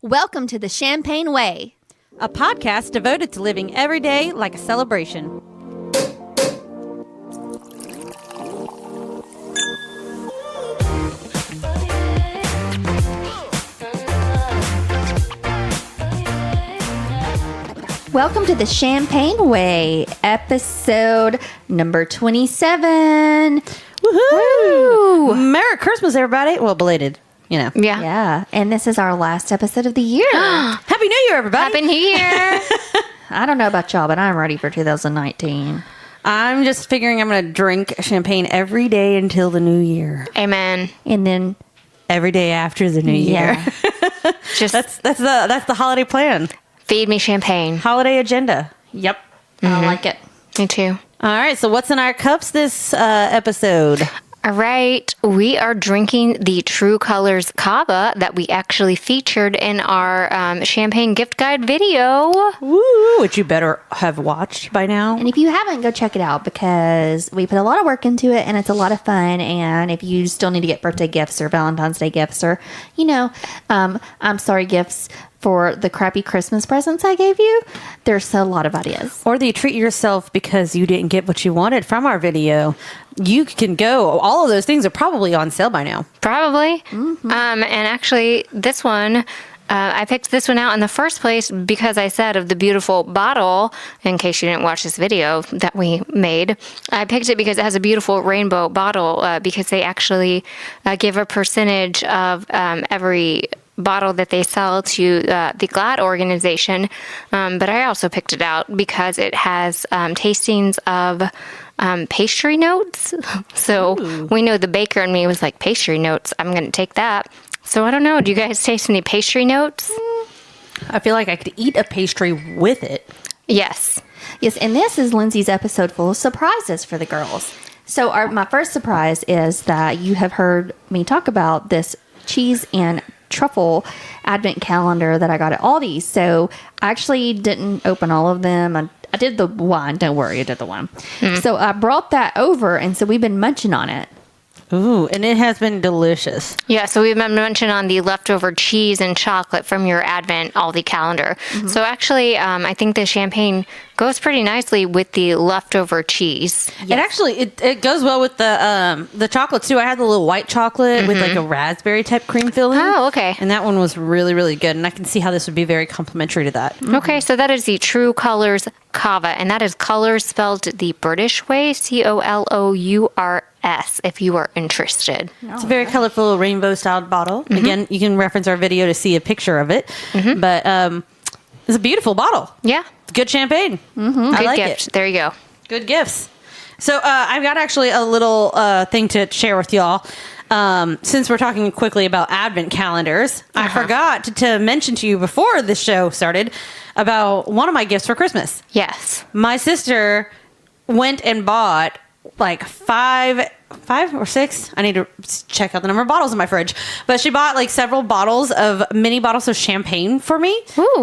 Welcome to the Champagne Way, a podcast devoted to living every day like a celebration. Welcome to the Champagne Way, episode number 27. Woohoo! Merry Christmas, everybody. Well, belated, you know. Yeah. And this is our last episode of the year. Happy New Year, everybody. Happy New Year. I don't know about y'all, but I'm ready for 2019. I'm just figuring I'm going to drink champagne every day until the new year. Amen. And then Every day after the new year. Just That's the holiday plan. feed me champagne. Holiday agenda. Yep, I like it. Me too. All right, so what's in our cups this episode? All right. We are drinking the True Colors Cava that we actually featured in our champagne gift guide video. Woo, which you better have watched by now. And if you haven't, go check it out because we put a lot of work into it and it's a lot of fun. And if you still need to get birthday gifts or Valentine's Day gifts or, I'm sorry, gifts for the crappy Christmas presents I gave you, there's a lot of ideas. Or that you treat yourself because you didn't get what you wanted from our video. You can go. All of those things are probably on sale by now. Probably. And actually, this one, I picked this one out in the first place because I said of the beautiful bottle, in case you didn't watch this video that we made, I picked it because it has a beautiful rainbow bottle because they actually give a percentage of every bottle that they sell to the GLAD organization. But I also picked it out because it has tastings of pastry notes. So we know the baker in me was like, pastry notes, I'm going to take that. So I don't know. Do you guys taste any pastry notes? I feel like I could eat a pastry with it. Yes. Yes, and this is Lindsay's episode full of surprises for the girls. So my first surprise is that you have heard me talk about this cheese and truffle advent calendar that I got at Aldi. So I actually didn't open all of them. I did the one. Don't worry, I did the one. So I brought that over, and so we've been munching on it. Ooh, and it has been delicious. Yeah, so we've been mentioning on the leftover cheese and chocolate from your Advent Aldi calendar. So actually, I think the champagne goes pretty nicely with the leftover cheese. It actually it goes well with the chocolate too. I had the little white chocolate with like a raspberry type cream filling. Oh, okay. And that one was really, really good. And I can see how this would be very complimentary to that. Okay, so that is the True Colors Cava, and that is colors spelled the British way, COLOURS, if you are interested. It's a very colorful rainbow styled bottle. Again, you can reference our video to see a picture of it. But it's a beautiful bottle. Yeah. Good champagne. I Good like gift. it. There you go. Good gifts. So I've got actually a little thing to share with y'all. Since we're talking quickly about advent calendars, I forgot to mention to you before this show started about one of my gifts for Christmas. Yes. My sister went and bought like five or six. I need to check out the number of bottles in my fridge. But she bought like several mini bottles of champagne for me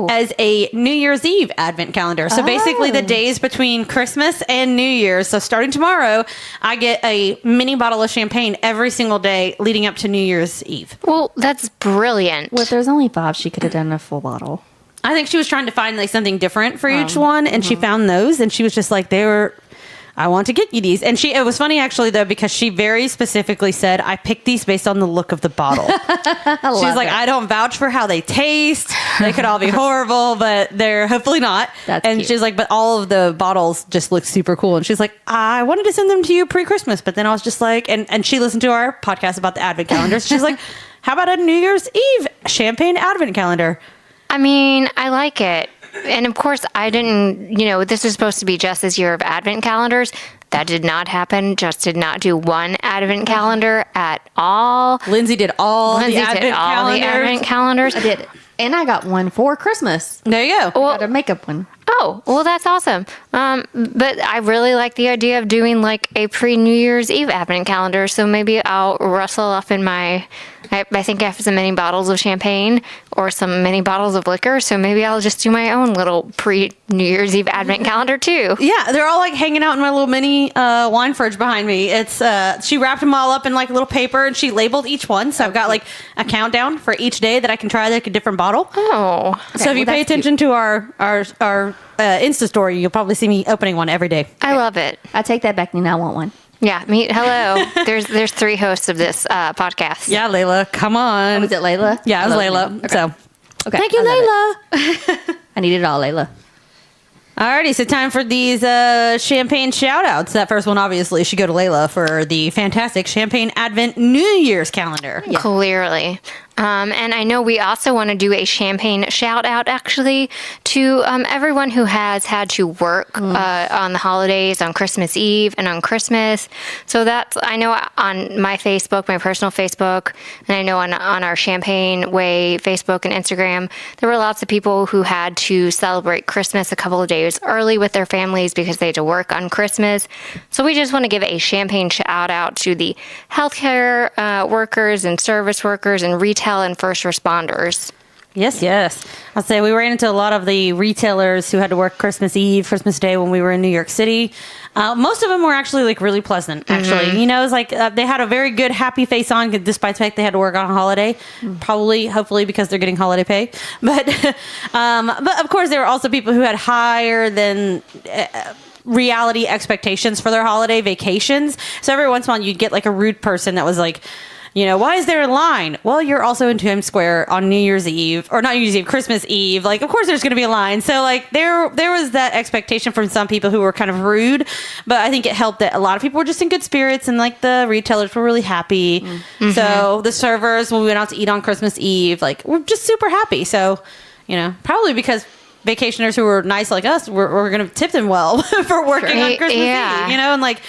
as a New Year's Eve advent calendar. So basically the days between Christmas and New Year's. So starting tomorrow, I get a mini bottle of champagne every single day leading up to New Year's Eve. Well, that's brilliant. Well, if there's only 5, she could have done a full bottle. I think she was trying to find like something different for each one. And she found those and she was just like, I want to get you these. And it was funny actually though, because she very specifically said, I picked these based on the look of the bottle. She's like, I don't vouch for how they taste. They could all be horrible, but they're hopefully not. That's and cute. she's like, but all of the bottles just look super cool. And she's like, I wanted to send them to you pre-Christmas, but then I was just like, and she listened to our podcast about the advent calendars. She's like, how about a New Year's Eve champagne advent calendar? I mean, I like it. And of course, I didn't, this is supposed to be just this year of advent calendars. That did not happen. Just did not do one advent calendar at all. Lindsay did all the advent calendars. I did. And I got one for Christmas. There you go. I got a makeup one. Oh, well, that's awesome. But I really like the idea of doing like a pre-New Year's Eve advent calendar. So maybe I'll rustle up in I think I have some mini bottles of champagne or some mini bottles of liquor. So maybe I'll just do my own little pre-New Year's Eve advent calendar too. Yeah, they're all like hanging out in my little mini wine fridge behind me. It's she wrapped them all up in like little paper and she labeled each one. So I've got like a countdown for each day that I can try like a different bottle. bottle. Oh. So if you pay attention to our Insta story, you'll probably see me opening one every day. I love it. I take that back, Nina. I want one. Yeah. Hello. There's 3 hosts of this podcast. Yeah, Layla, come on. Was it Layla? Yeah, it was I Layla. love Nina. Okay. So Okay. thank you, I love Layla. it. I need it all, Layla. Alrighty, so time for these champagne shout outs. That first one obviously should go to Layla for the fantastic Champagne Advent New Year's calendar. Yeah. Clearly. And I know we also want to do a champagne shout out actually to everyone who has had to work on the holidays, on Christmas Eve and on Christmas. So that's, I know on my Facebook, my personal Facebook, and I know on our Champagne Way Facebook and Instagram, there were lots of people who had to celebrate Christmas a couple of days early with their families because they had to work on Christmas. So we just want to give a champagne shout out to the healthcare workers and service workers and retail and first responders. Yes. I'll say we ran into a lot of the retailers who had to work Christmas Eve, Christmas Day when we were in New York City. Most of them were actually like really pleasant, actually. You know, it's like they had a very good, happy face on despite the fact they had to work on a holiday. Probably, hopefully, because they're getting holiday pay. But of course, there were also people who had higher than reality expectations for their holiday vacations. So every once in a while, you'd get like a rude person that was like, you know, why is there a line? Well, you're also in Times Square on New Year's Eve, or not New Year's Eve, Christmas Eve. Like, of course there's going to be a line. So, like, there was that expectation from some people who were kind of rude. But I think it helped that a lot of people were just in good spirits, and, like, the retailers were really happy. Mm-hmm. So the servers, when we went out to eat on Christmas Eve, like, we're just super happy. So, you know, probably because vacationers who were nice like us, we're going to tip them well for working on Christmas Eve, you know, and, like,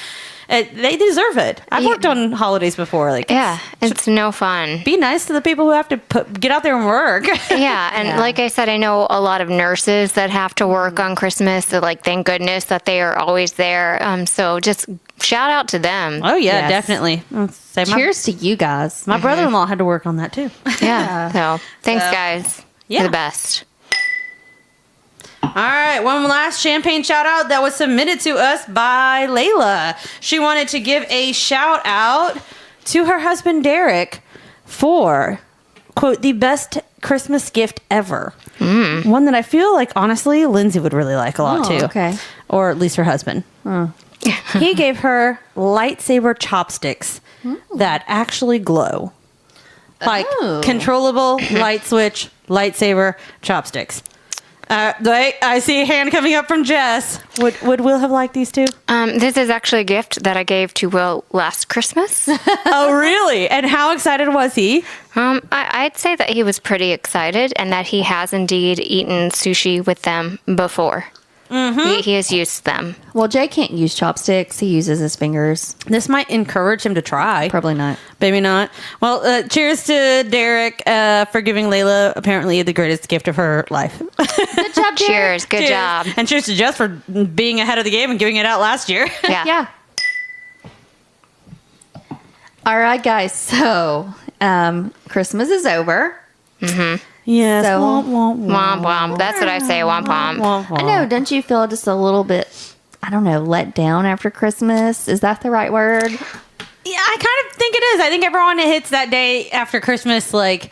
they deserve it. I've worked on holidays before. Like, it's no fun. Be nice to the people who have to get out there and work. Like I said, I know a lot of nurses that have to work on Christmas. That, like, thank goodness that they are always there. So just shout out to them. Oh yeah, definitely. Cheers to you guys. My brother-in-law had to work on that too. So thanks, guys. You're the best. All right, one last champagne shout out that was submitted to us by Layla. She wanted to give a shout out to her husband Derek for, quote, the best Christmas gift ever. One that I feel like, honestly, Lindsey would really like a lot too. Okay. Or at least her husband. He gave her lightsaber chopsticks that actually glow. Like controllable light switch lightsaber chopsticks. I see a hand coming up from Jess. Would Will have liked these two? This is actually a gift that I gave to Will last Christmas. Oh, really? And how excited was he? I'd say that he was pretty excited and that he has indeed eaten sushi with them before. He has used them. Well, Jay can't use chopsticks. He uses his fingers. This might encourage him to try. Probably not. Maybe not. Well, cheers to Derek for giving Layla apparently the greatest gift of her life. Good job, Derek. Cheers. Good job. And cheers to Jess for being ahead of the game and giving it out last year. Yeah. All right, guys. So, Christmas is over. Yes. So, Womp womp. That's what I say. Womp womp. I know. Don't you feel just a little bit, I don't know, let down after Christmas? Is that the right word? Yeah, I kind of think it is. I think everyone hits that day after Christmas like,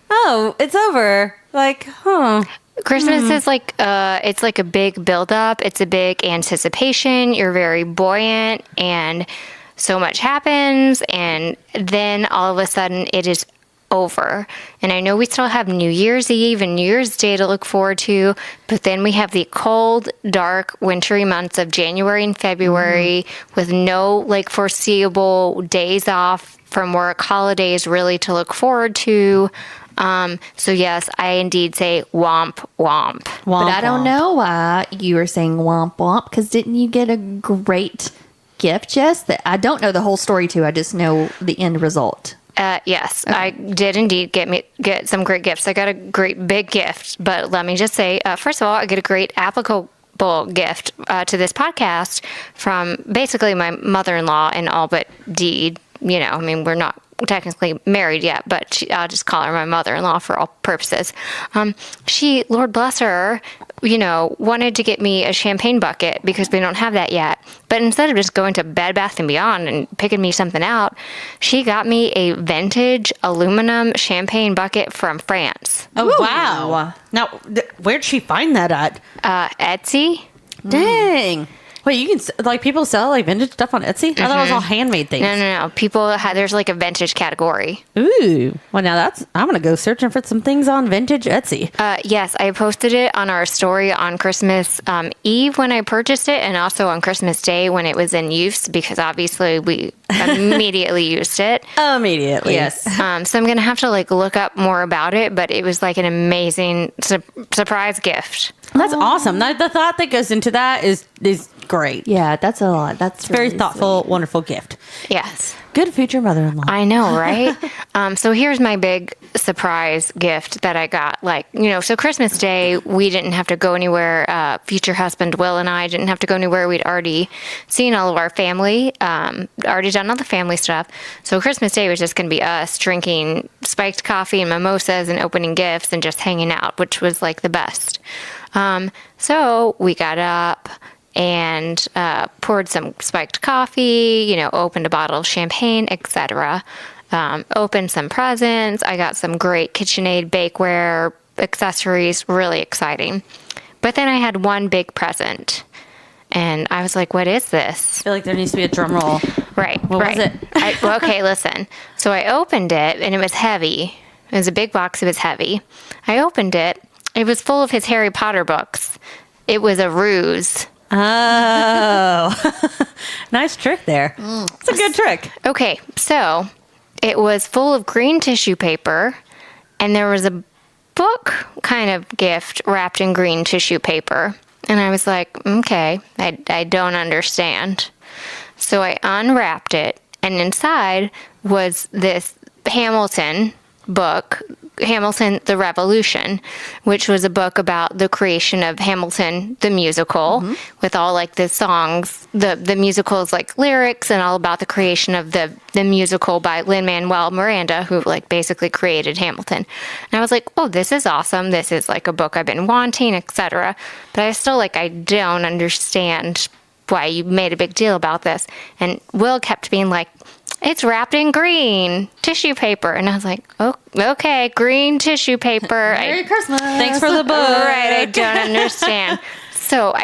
oh, it's over. Like, Christmas is like it's like a big buildup. It's a big anticipation. You're very buoyant, and so much happens, and then all of a sudden it is over. And I know we still have New Year's Eve and New Year's Day to look forward to, but then we have the cold, dark, wintry months of January and February with no like foreseeable days off from work, holidays really to look forward to. So yes, I indeed say womp womp. But I don't know why you were saying womp womp, because didn't you get a great gift, Jess? That I don't know the whole story too. I just know the end result. Yes, okay. I did indeed get some great gifts. I got a great big gift, but let me just say, first of all, I get a great applicable gift to this podcast from basically my mother-in-law in all but deed. You know, I mean, we're not technically married yet, but I'll just call her my mother-in-law for all purposes. She, Lord bless her, wanted to get me a champagne bucket because we don't have that yet. But instead of just going to Bed Bath & Beyond and picking me something out, she got me a vintage aluminum champagne bucket from France. Oh, wow. Now, where'd she find that at? Etsy. Dang. Wait, you can, people sell, vintage stuff on Etsy? I thought it was all handmade things. No. There's a vintage category. Ooh. Well, now I'm going to go searching for some things on vintage Etsy. Yes, I posted it on our story on Christmas Eve when I purchased it, and also on Christmas Day when it was in use, because obviously we immediately used it. Immediately. Yes. So I'm going to have to look up more about it, but it was an amazing surprise gift. That's awesome. The thought that goes into that is great. Yeah, that's a lot. That's Very really thoughtful, wonderful gift. Yes. Good future mother-in-law. I know, right? So here's my big surprise gift that I got. So Christmas Day, we didn't have to go anywhere. Future husband Will and I didn't have to go anywhere. We'd already seen all of our family, already done all the family stuff. So Christmas Day was just going to be us drinking spiked coffee and mimosas and opening gifts and just hanging out, which was the best. So we got up and poured some spiked coffee, opened a bottle of champagne, etc. Opened some presents. I got some great KitchenAid bakeware accessories, really exciting. But then I had one big present, and I was like, what is this? I feel like there needs to be a drum roll. Right. What was it? Okay, listen. So I opened it, and it was heavy. It was a big box. It was heavy. I opened it. It was full of his Harry Potter books. It was a ruse. Oh, nice trick there. It's a good trick. Okay, so it was full of green tissue paper, and there was a book kind of gift wrapped in green tissue paper. And I was like, okay, I don't understand. So I unwrapped it, and inside was this Hamilton book, Hamilton the Revolution, which was a book about the creation of Hamilton the musical, with all the songs, the musical's lyrics, and all about the creation of the musical by Lin-Manuel Miranda, who basically created Hamilton. And I was like, oh, this is awesome. This is a book I've been wanting, etc. But I still I don't understand why you made a big deal about this. And Will kept being like, it's wrapped in green tissue paper. And I was like, oh, okay, green tissue paper. Merry Christmas. Thanks for the book. Right, I don't understand. So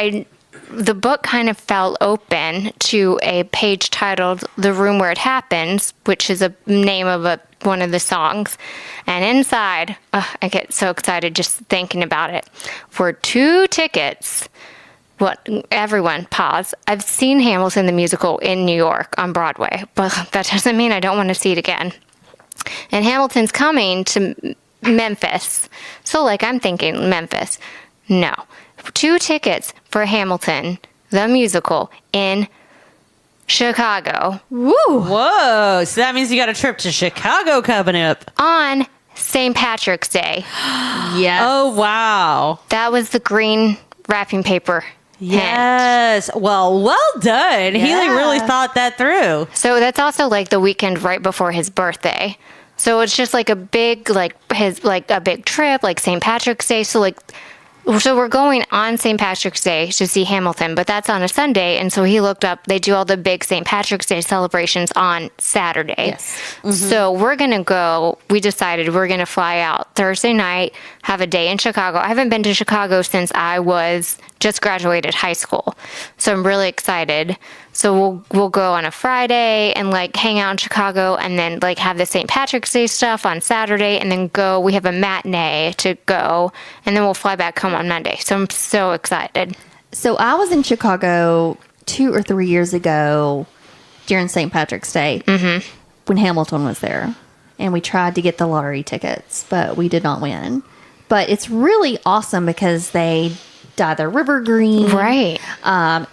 the book kind of fell open to a page titled The Room Where It Happens, which is a name of one of the songs. And inside, I get so excited just thinking about it, were 2 tickets. What, everyone, pause. I've seen Hamilton the musical in New York on Broadway, but that doesn't mean I don't want to see it again. And Hamilton's coming to Memphis. So, I'm thinking Memphis. No. 2 tickets for Hamilton the musical in Chicago. Woo! Whoa! So that means you got a trip to Chicago coming up. On St. Patrick's Day. Yes. Oh, wow. That was the green wrapping paper. Yes. Well done. He really thought that through. So that's also the weekend right before his birthday. So it's just a big a big trip, St. Patrick's Day. So we're going on St. Patrick's Day to see Hamilton, but that's on a Sunday. And so he looked up, they do all the big St. Patrick's Day celebrations on Saturday. Yes. So we're going to go, we decided we're going to fly out Thursday night, have a day in Chicago. I haven't been to Chicago since I was just graduated high school. So I'm really excited. So we'll go on a Friday and hang out in Chicago, and then have the St. Patrick's Day stuff on Saturday, and then we have a matinee to go, and then we'll fly back home on Monday. So I'm so excited. So I was in Chicago 2 or 3 years ago during St. Patrick's Day when Hamilton was there, and we tried to get the lottery tickets, but we did not win. But it's really awesome because they dye their river green. Right.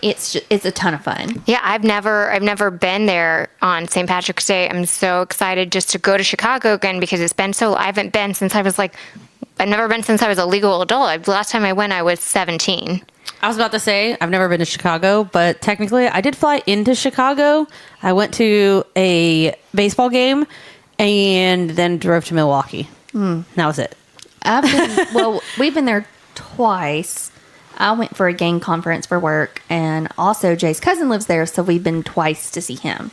It's a ton of fun. Yeah, I've never been there on St. Patrick's Day. I'm so excited just to go to Chicago again because I haven't been since I've never been since I was a legal adult. The last time I went, I was 17. I was about to say, I've never been to Chicago, but technically I did fly into Chicago. I went to a baseball game and then drove to Milwaukee. That was it. We've been there twice. I went for a gang conference for work, and also Jay's cousin lives there, so we've been twice to see him.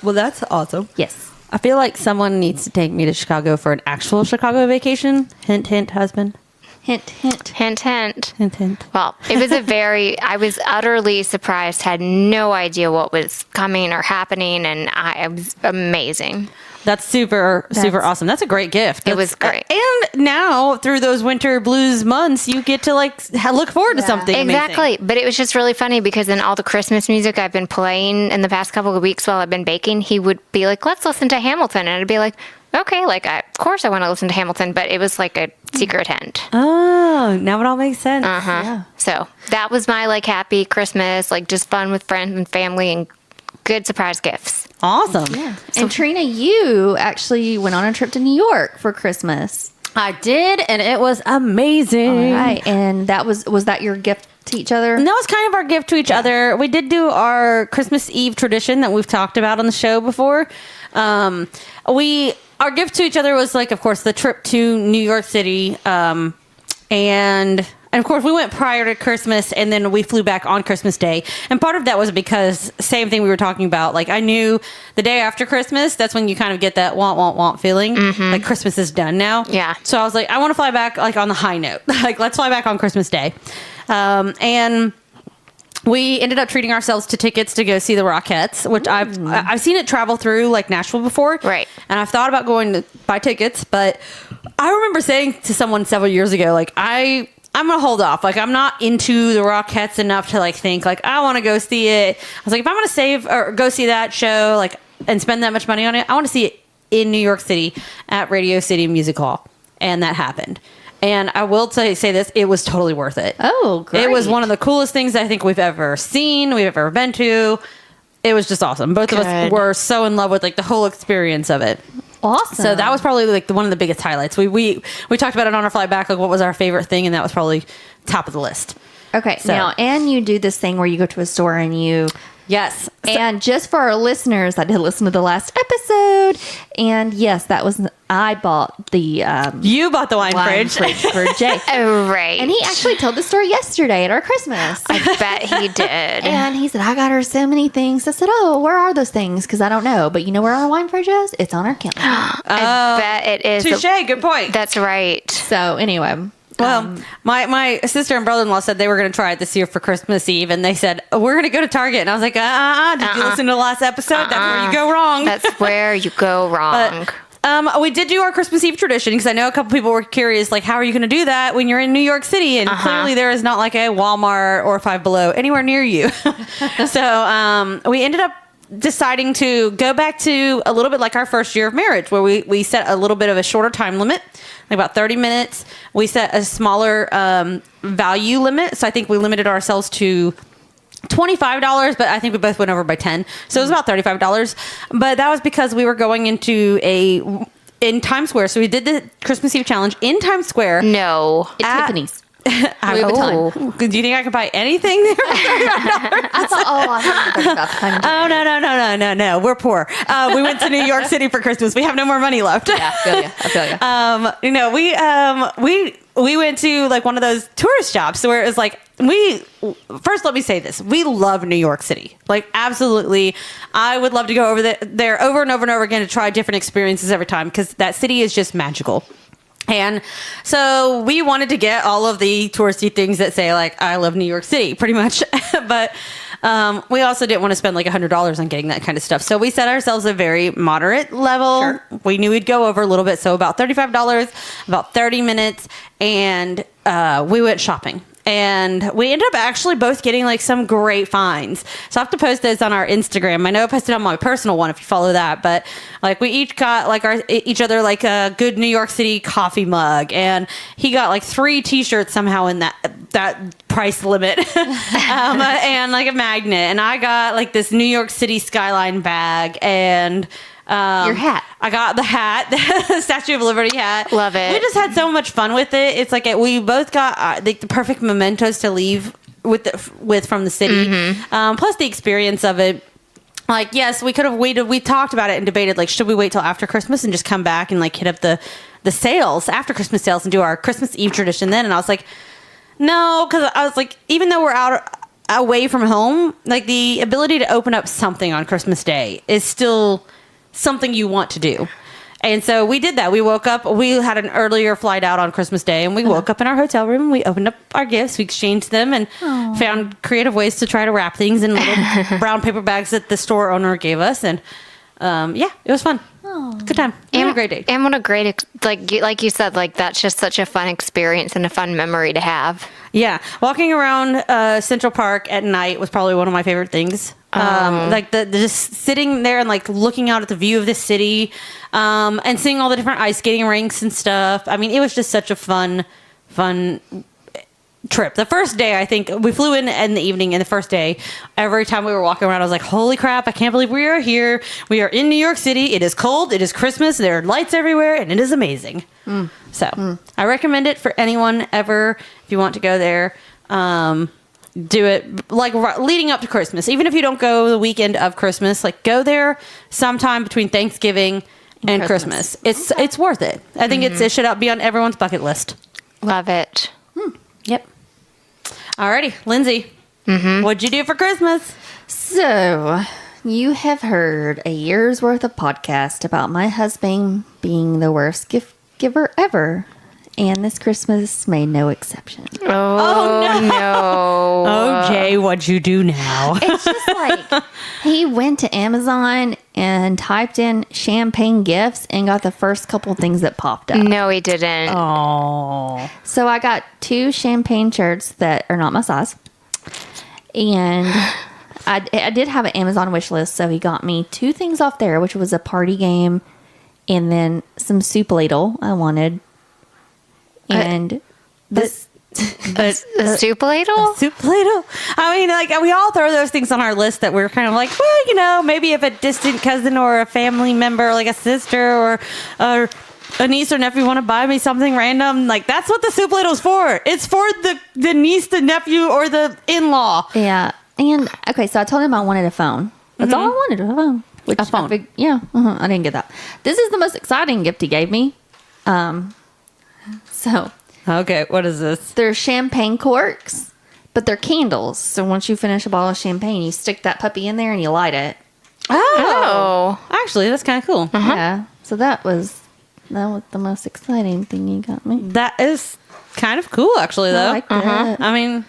Well, that's awesome. Yes. I feel like someone needs to take me to Chicago for an actual Chicago vacation. Hint, hint, husband. Hint, hint. Hint, hint. Hint, hint. Well, it was I was utterly surprised, had no idea what was coming or happening, and it was amazing. That's super awesome. That's a great gift. It was great. And now, through those winter blues months, you get to look forward to something Exactly. amazing. But it was just really funny because in all the Christmas music I've been playing in the past couple of weeks while I've been baking, he would be like, let's listen to Hamilton. And I'd be like, okay, of course I want to listen to Hamilton, but it was like a secret hint. Oh, now it all makes sense. Yeah. So that was my happy Christmas, just fun with friends and family and good surprise gifts. Awesome. Yeah. And Trina, you actually went on a trip to New York for Christmas. I did, and it was amazing. All right. And was that your gift to each other? And that was kind of our gift to each other. We did do our Christmas Eve tradition that we've talked about on the show before. Our gift to each other was of course, the trip to New York City. And of course, we went prior to Christmas, and then we flew back on Christmas Day. And part of that was because, same thing we were talking about, I knew the day after Christmas, that's when you kind of get that want feeling. Mm-hmm. Christmas is done now. Yeah. So I was like, I want to fly back, on the high note. Let's fly back on Christmas Day. And we ended up treating ourselves to tickets to go see the Rockettes, which I've seen it travel through Nashville before. Right. And I've thought about going to buy tickets, but I remember saying to someone several years ago, I'm going to hold off. I'm not into the Rockettes enough to think I want to go see it. I was like, if I'm going to save or go see that show, and spend that much money on it, I want to see it in New York City at Radio City Music Hall. And that happened. And I will say this, it was totally worth it. Oh, great. It was one of the coolest things I think we've ever seen, we've ever been to. It was just awesome. Both of us were so in love with the whole experience of it. Awesome. So that was probably one of the biggest highlights. We talked about it on our flight back, what was our favorite thing, and that was probably top of the list. Okay. So. Now, and you do this thing where you go to a store and you... Yes. And just for our listeners, I did listen to the last episode, and yes, I bought the you bought the wine fridge for Jay. Oh, right. And he actually told the story yesterday at our Christmas. I bet he did. And he said, I got her so many things. I said, oh, where are those things? Because I don't know. But you know where our wine fridge is? It's on our counter. I bet it is. Touche. Good point. That's right. So anyway. Well, my sister and brother-in-law said they were going to try it this year for Christmas Eve, and they said, we're going to go to Target. And I was like, did you listen to the last episode? That's where you go wrong. That's where you go wrong. But, we did do our Christmas Eve tradition, because I know a couple people were curious, how are you going to do that when you're in New York City? And clearly there is not a Walmart or Five Below anywhere near you. So we ended up deciding to go back to a little bit like our first year of marriage, where we set a little bit of a shorter time limit, about 30 minutes. We set a smaller value limit. So I think we limited ourselves to $25, but I think we both went over by 10. So it was about $35. But that was because we were going into in Times Square. So we did the Christmas Eve challenge in Times Square. No. It's Tiffany's. Louis Vuitton. Do you think I could buy anything there? I thought, Oh, no. We're poor. We went to New York City for Christmas. We have no more money left. Yeah, I feel you. We went to one of those tourist shops where it was first let me say this. We love New York City. Absolutely. I would love to go over there over and over and over again to try different experiences every time, because that city is just magical. And so we wanted to get all of the touristy things that say I love New York City pretty much. But we also didn't want to spend $100 on getting that kind of stuff. So we set ourselves a very moderate level. Sure. We knew we'd go over a little bit. So about $35, about 30 minutes. And we went shopping. And we ended up actually both getting some great finds. So I have to post those on our Instagram. I know I posted on my personal one if you follow that. But we each got each other a good New York City coffee mug. And he got 3 t-shirts somehow in that price limit. And a magnet. And I got this New York City skyline bag and your hat. I got the hat, the Statue of Liberty hat. Love it. We just had so much fun with it. It's we both got the perfect mementos to leave with from the city. Mm-hmm. Plus the experience of it. Yes, we could have waited. We talked about it and debated, should we wait till after Christmas and just come back and hit up the sales, after Christmas sales, and do our Christmas Eve tradition then? And I was like, No, because I was like, even though we're out away from home, like the ability to open up something on Christmas Day is still something you want to do. And so we did that. We woke up, we had an earlier flight out on Christmas Day, and we woke up in our hotel room, we opened up our gifts, we exchanged them, and found creative ways to try to wrap things in little brown paper bags that the store owner gave us. And yeah, it was fun. Good time. We had a great day. And what a great, like you said, like that's just such a fun experience and a fun memory to have. Yeah. Walking around Central Park at night was probably one of my favorite things. Like the just sitting there and like looking out at the view of the city, and seeing all the different ice skating rinks and stuff. I mean, it was just such a fun trip. The first day, I think we flew in the evening, and the first day, every time we were walking around, I was like, holy crap, I can't believe we are here. We are in New York City. It is cold. It is Christmas. There are lights everywhere, and it is amazing. So I recommend it for anyone ever. If you want to go there, do it like leading up to Christmas. Even if you don't go the weekend of Christmas, like go there sometime between Thanksgiving and Christmas. It's worth it. I think it should be on everyone's bucket list. Love it. Yep. Alrighty, Lindsay. What'd you do for Christmas? So, you have heard a year's worth of podcast about my husband being the worst gift giver ever. And this Christmas made no exception. Oh no. Oh, Jay, what'd you do now? It's just like he went to Amazon and typed in champagne gifts and got the first couple things that popped up. No, he didn't. Oh. So I got 2 champagne shirts that are not my size. And I did have an Amazon wish list, so he got me 2 things off there, which was a party game and then some soup ladle I wanted. And this A soup ladle? Soup ladle. I mean, like, we all throw those things on our list that we're kind of like, well, you know, maybe if a distant cousin or a family member, like a sister or a niece or nephew, want to buy me something random, like, that's what the soup ladle's for. It's for the niece, the nephew, or the in-law. Yeah. And, okay, so I told him I wanted a phone. That's all I wanted, a phone. A phone. I didn't get that. This is the most exciting gift he gave me. So... Okay, what is this? They're champagne corks, but they're candles. So once you finish a bottle of champagne, you stick that puppy in there and you light it. Oh. Actually, that's kind of cool. Yeah. So that was the most exciting thing you got me. That is kind of cool, actually, though. I liked it. I mean,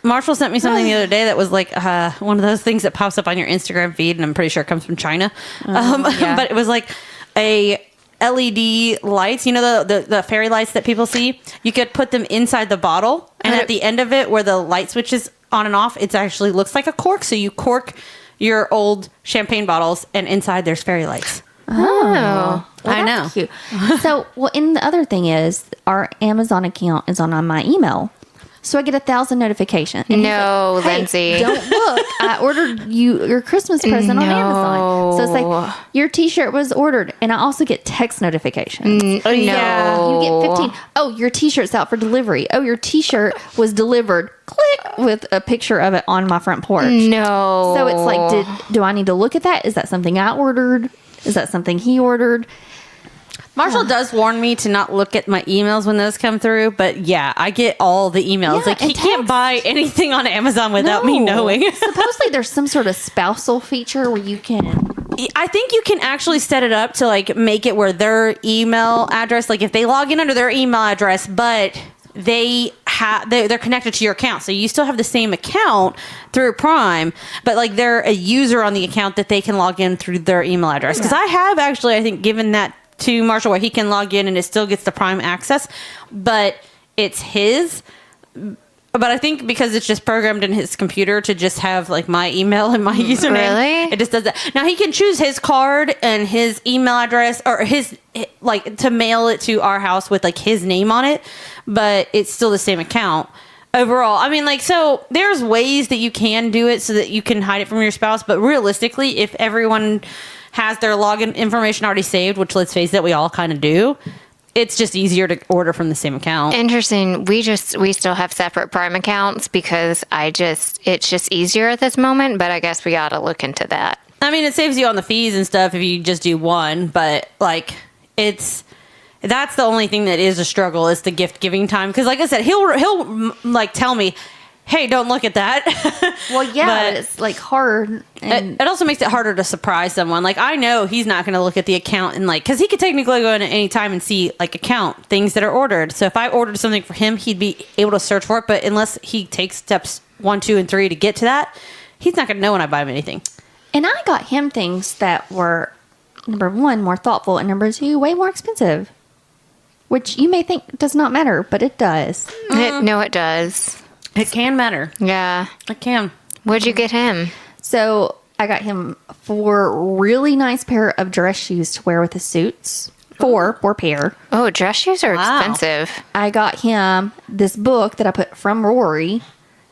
Marshall sent me something the other day that was like one of those things that pops up on your Instagram feed, and I'm pretty sure it comes from China. Yeah. But it was like a LED lights, you know, the fairy lights that people see. You could put them inside the bottle, and at the end of it, where the light switches on and off, it actually looks like a cork. So you cork your old champagne bottles, and inside there's fairy lights. Oh. Well, I know. that's cute. So, and the other thing is, our Amazon account is on my email. So I get 1,000 notifications. And No, he's like, hey, Lindsay. don't look. I ordered you your Christmas present on Amazon. So it's like, your t-shirt was ordered. And I also get text notifications. No. You get 15. Oh, your t-shirt's out for delivery. Oh, your t-shirt was delivered. Click, with a picture of it on my front porch. No. So it's like, do I need to look at that? Is that something I ordered? Is that something he ordered? Marshall does warn me to not look at my emails when those come through, but yeah, I get all the emails. Yeah, like, he and can't buy anything on Amazon without me knowing. Supposedly there's some sort of spousal feature where you can... I think you can actually set it up to, like, make it where their email address, like, if they log in under their email address, but they're connected to your account, so you still have the same account through Prime, but, like, they're a user on the account that they can log in through their email address. Because I have actually, I think, given that to Marshall where he can log in and it still gets the Prime access, but it's his. But I think because it's just programmed in his computer to just have, like, my email and my username. Really? It just does that. Now, he can choose his card and his email address, or his, like, to mail it to our house with, like, his name on it, but it's still the same account overall. I mean, like, so there's ways that you can do it so that you can hide it from your spouse, but realistically, if everyone has their login information already saved, which, let's face it, we all kind of do, it's just easier to order from the same account. Interesting. We still have separate Prime accounts because it's just easier at this moment, but I guess we got to look into that. I mean, it saves you on the fees and stuff if you just do one, but, like, it's That's the only thing that is a struggle is the gift giving time. Because like I said, he'll like tell me, hey, don't look at that. Well, yeah, But it's like hard. And it also makes it harder to surprise someone. Like, I know he's not going to look at the account and like, because he could technically go in at any time and see like account things that are ordered. So if I ordered something for him, he'd be able to search for it. But unless he takes steps 1, 2, and 3 to get to that, he's not going to know when I buy him anything. And I got him things that were, number 1, more thoughtful, and number 2, way more expensive. Which you may think does not matter, but it does. No, it does. It can matter. Yeah. It can. What'd you get him? So I got him 4 really nice pair of dress shoes to wear with his suits. 4 pair. Oh, dress shoes are Wow. expensive. I got him this book that I put from Rory,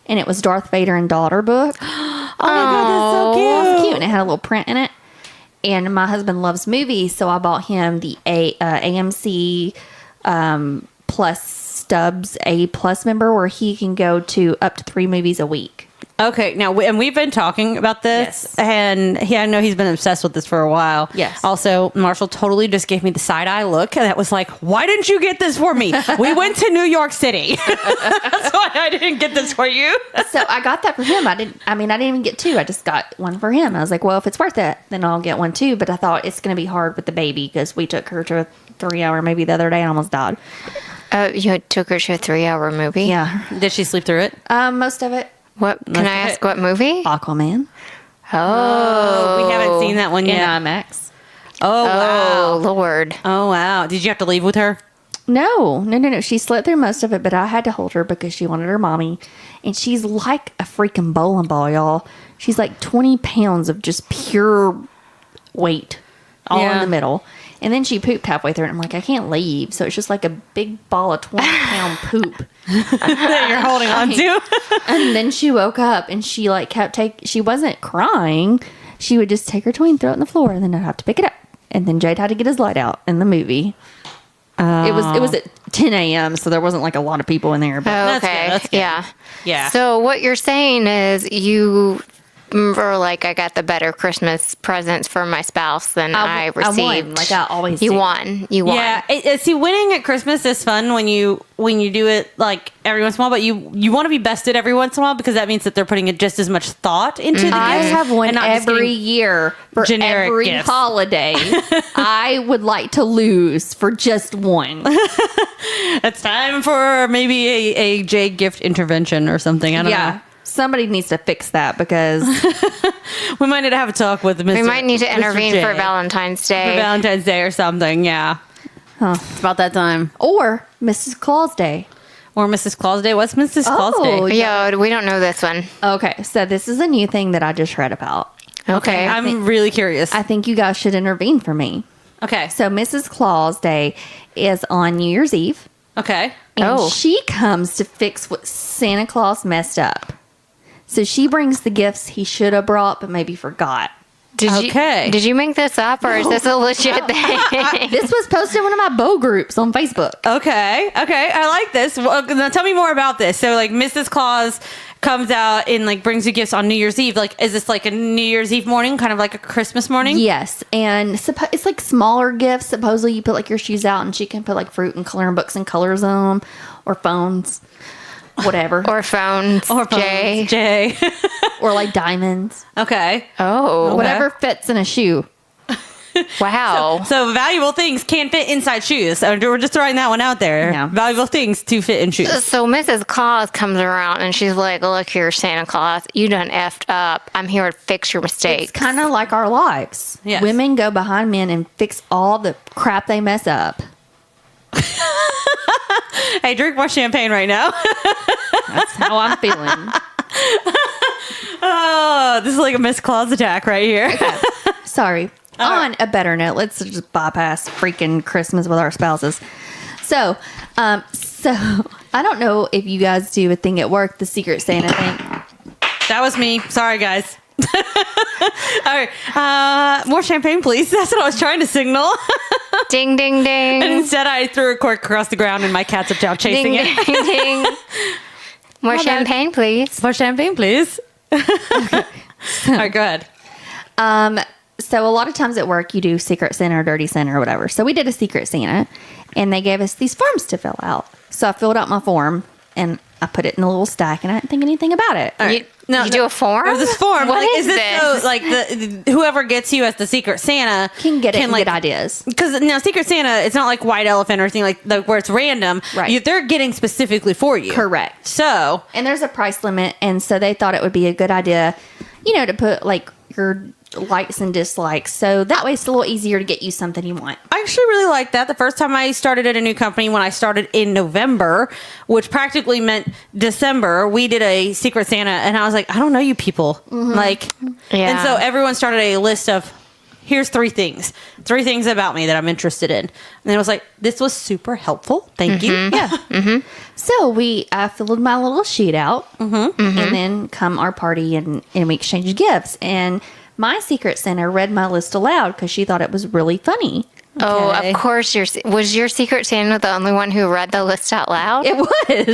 and it was Darth Vader and Daughter book. Oh my God, that's so cute. It was cute, and it had a little print in it. And my husband loves movies, so I bought him the AMC Plus Stubbs A Plus member, where he can go to up to 3 movies a week. Okay, now, and we've been talking about this, Yes. and I know he's been obsessed with this for a while. Yes. Also, Marshall totally just gave me the side-eye look, and that was like, why didn't you get this for me? We went to New York City. That's why I didn't get this for you. So I got that for him. I didn't even get 2. I just got 1 for him. I was like, well, if it's worth it, then I'll get 1 too. But I thought it's going to be hard with the baby because we took her to a 3-hour movie the other day and almost died. You took her to a 3-hour movie? Yeah. Did she sleep through it? Most of it. What, can I ask what movie? Aquaman. Oh. We haven't seen that one In yet. IMAX. Oh, wow. Oh, Lord. Oh, wow. Did you have to leave with her? No. She slept through most of it, but I had to hold her because she wanted her mommy. And she's like a freaking bowling ball, y'all. She's like 20 pounds of just pure weight all in Yeah. the middle. And then she pooped halfway through, and I'm like, I can't leave. So it's just like a big ball of 20-pound poop. That you're holding on to? And then she woke up, and she like she wasn't crying. She would just take her toy and throw it on the floor, and then I'd have to pick it up. And then Jade had to get his light out in the movie. It was at 10 a.m., so there wasn't like a lot of people in there. But That's Okay. good, that's good. Yeah. Yeah. So what you're saying is you were like, I got the better Christmas presents for my spouse than I received. I won, like I always You do. won. You won. Yeah, see, winning at Christmas is fun when you do it like every once in a while, but you want to be bested every once in a while because that means that they're putting just as much thought into the I gifts have one and not just every getting year for generic every gifts. holiday. I would like to lose for just one. It's time for maybe a J gift intervention or something. I don't know. Somebody needs to fix that because We might need to have a talk with Mr. We might need to Mr. intervene J for Valentine's for Day. Valentine's Day or something. Yeah, it's about that time. or Mrs. Claus Day. Or Mrs. Claus Day. What's Mrs. Claus Oh, Day? Yo, we don't know this one. Okay, so this is a new thing that I just read about. Okay. I'm really curious. I think you guys should intervene for me. Okay. So Mrs. Claus Day is on New Year's Eve. Okay. And Oh. she comes to fix what Santa Claus messed up. So she brings the gifts he should have brought, but maybe forgot. Did you make this up or is this a legit thing? This was posted in one of my bow groups on Facebook. Okay. I like this. Well, now tell me more about this. So, like, Mrs. Claus comes out and like brings you gifts on New Year's Eve. Like, is this like a New Year's Eve morning, kind of like a Christmas morning? Yes, and it's like smaller gifts. Supposedly, you put like your shoes out, and she can put like fruit and coloring books and colors on them, or phones, whatever, Or phones. Or phones. Jay. Jay. or like diamonds, Okay. Oh. whatever fits in a shoe. Wow. So valuable things can't fit inside shoes. So we're just throwing that one out there. Yeah. Valuable things to fit in shoes. So Mrs. Claus comes around and she's like, look here, Santa Claus, you done effed up. I'm here to fix your mistakes. It's kind of like our lives. Yes. Women go behind men and fix all the crap they mess up. Hey, drink more champagne right now. That's how I'm feeling. Oh, this is like a Miss Claus attack right here. Sorry. On a better note, let's just bypass freaking Christmas with our spouses. So I don't know if you guys do a thing at work, the Secret Santa thing. That was me. Sorry, guys. All right. More champagne, please. That's what I was trying to signal. Ding, ding, ding. And instead, I threw a cork across the ground and my cats are now chasing Ding, it. ding, ding. More My bad. champagne, please. More champagne, please. All right, go ahead. So a lot of times at work, you do Secret Santa or Dirty Santa or whatever. So we did a Secret Santa, and they gave us these forms to fill out. So I filled out my form, and I put it in a little stack, and I didn't think anything about it. You do a form? There's this form. What like, is this? So, like whoever gets you as the Secret Santa Can get it and get ideas. Because now Secret Santa, it's not like White Elephant or anything like where it's random. Right. They're getting specifically for you. Correct. So And there's a price limit, and so they thought it would be a good idea, to put like your likes and dislikes. So that way it's a little easier to get you something you want. I actually really like that. The first time I started at a new company, when I started in November, which practically meant December, we did a Secret Santa, and I was like, I don't know you people. And so everyone started a list of, here's 3 things about me that I'm interested in. And it was like, this was super helpful. Thank you. Yeah. So I filled my little sheet out, and then come our party, and we exchanged gifts. And my Secret Santa read my list aloud because she thought it was really funny. Oh, Okay. of course. Was your Secret Santa the only one who read the list out loud? It was. Okay.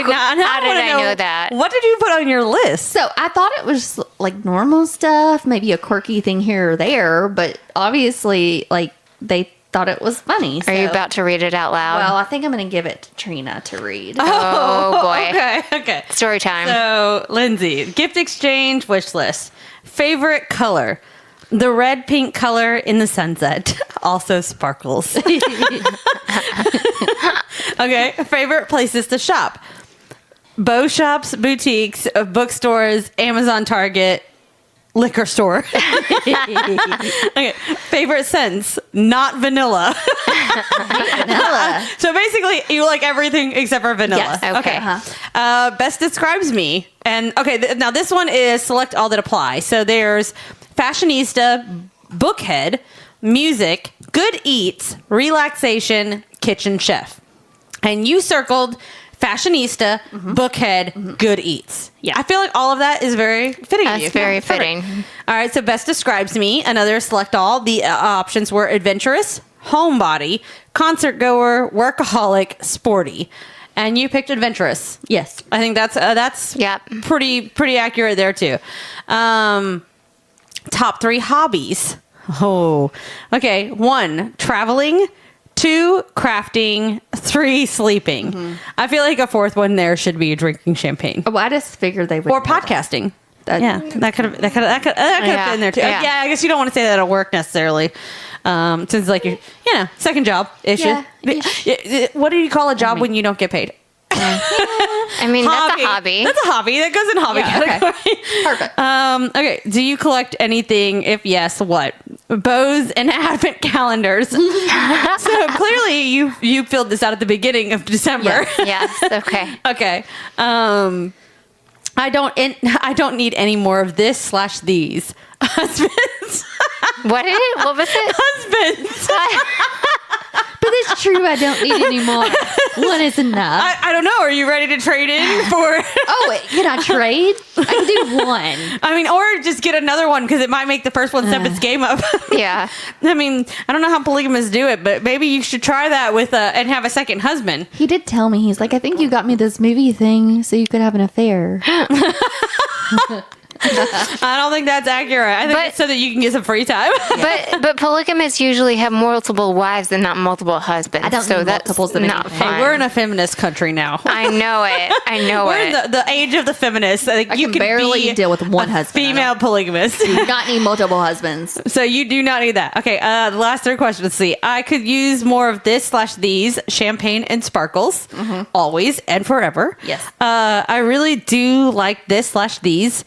Now How did I know that? What did you put on your list? So I thought it was like normal stuff, maybe a quirky thing here or there, but obviously, like, they thought it was funny. Are you about to read it out loud? Well, I think I'm going to give it to Trina to read. oh boy. Okay. Story time. So, Lindsay, gift exchange wish list. Favorite color. The red pink color in the sunset also sparkles. Okay. Favorite places to shop. Bow shops, boutiques, bookstores, Amazon, Target, liquor store. Okay. Favorite scents. Not vanilla. Vanilla. So basically, you like everything except for vanilla. Yes. Okay. Best describes me. And okay, now this one is select all that apply. So there's fashionista, bookhead, music, good eats, relaxation, kitchen chef. And you circled fashionista, bookhead, good eats. Yeah. I feel like all of that is very fitting to you. That's very Yeah, perfect. fitting. All right, so best describes me. Another select all. The options were adventurous, homebody, concert goer, workaholic, sporty. And you picked adventurous. Yes. I think that's Yep. pretty accurate there too. Top 3 hobbies. Oh, okay. 1, traveling. 2, crafting. 3, sleeping. I feel like a 4th one there should be drinking champagne Well, I just figured they would. or know that. podcasting. That- Yeah, that could have been there too. Yeah. Yeah, I guess you don't want to say that at work necessarily, since like your second job issue. Yeah. What do you call a job when you don't get paid? I mean, that's a hobby. That's a hobby. That goes in hobby Yeah, okay. category. Perfect. Okay. Do you collect anything? If yes, what? Bows and advent calendars. So clearly you filled this out at the beginning of December. Yes. Okay. Okay. I don't need any more of this/these. Husbands. What is it? What was it? Husbands. But it's true. I don't need any more. One is enough. I don't know. Are you ready to trade in for? Oh, can I trade? I can do one. I mean, or just get another one because it might make the first one step its game up. Yeah. I mean, I don't know how polygamists do it, but maybe you should try that with and have a second husband. He did tell me. He's like, I think you got me this movie thing so you could have an affair. I don't think that's accurate. I think But- it's so that you can get some free time. But polygamists usually have multiple wives and not multiple husbands. I don't so need that's multiples of not anything. fun. Hey, we're in a feminist country now. I know it. I know We're it. in the age of the feminists. Like, I you can could barely be deal with one a husband. female polygamist. You not need multiple husbands. So you do not need that. Okay, the last 3 questions. Let's see. I could use more of this/these, champagne and sparkles, always and forever. Yes. I really do like this/these.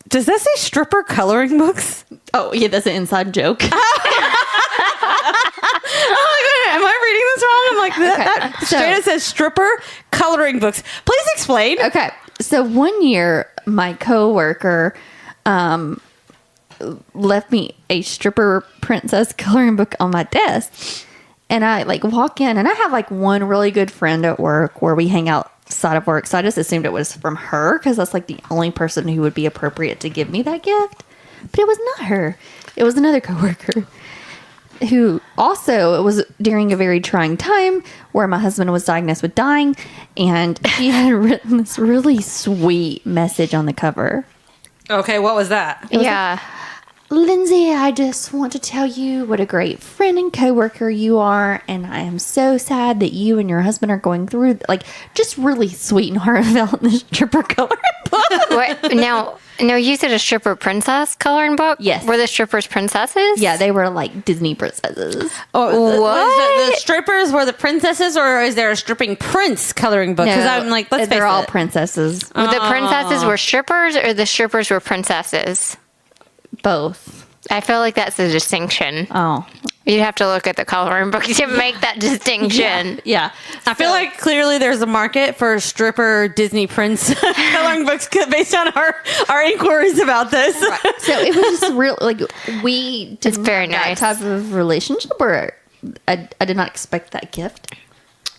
Does that say stripper coloring books? Oh, yeah, that's an inside joke. Oh my God, am I reading this wrong? I'm like, that So- straight up says stripper coloring books. Please explain. Okay. So one year, my coworker left me a stripper princess coloring book on my desk. And I walk in, and I have one really good friend at work where we hang outside of work. So I just assumed it was from her because that's the only person who would be appropriate to give me that gift. But it was not her. It was another coworker who also, it was during a very trying time where my husband was diagnosed with dying, and he had written this really sweet message on the cover. Okay, what was that? Yeah. Lindsay, I just want to tell you what a great friend and coworker you are, and I am so sad that you and your husband are going through, like, just really sweet and heartfelt in this stripper coloring book. What? Now, you said a stripper princess coloring book? Yes. Were the strippers princesses? Yeah, they were like Disney princesses. Oh, What? The strippers were the princesses, or is there a stripping prince coloring book? Because I'm like, let's face they're all it. princesses. The princesses were strippers, or the strippers were princesses? Both. I feel like that's a distinction. Oh. You'd have to look at the coloring book to make that distinction. Yeah. I feel like clearly there's a market for stripper Disney prince coloring books based on our inquiries about this. Right. So it was just real, like, we didn't very have nice. that type of relationship where I did not expect that gift.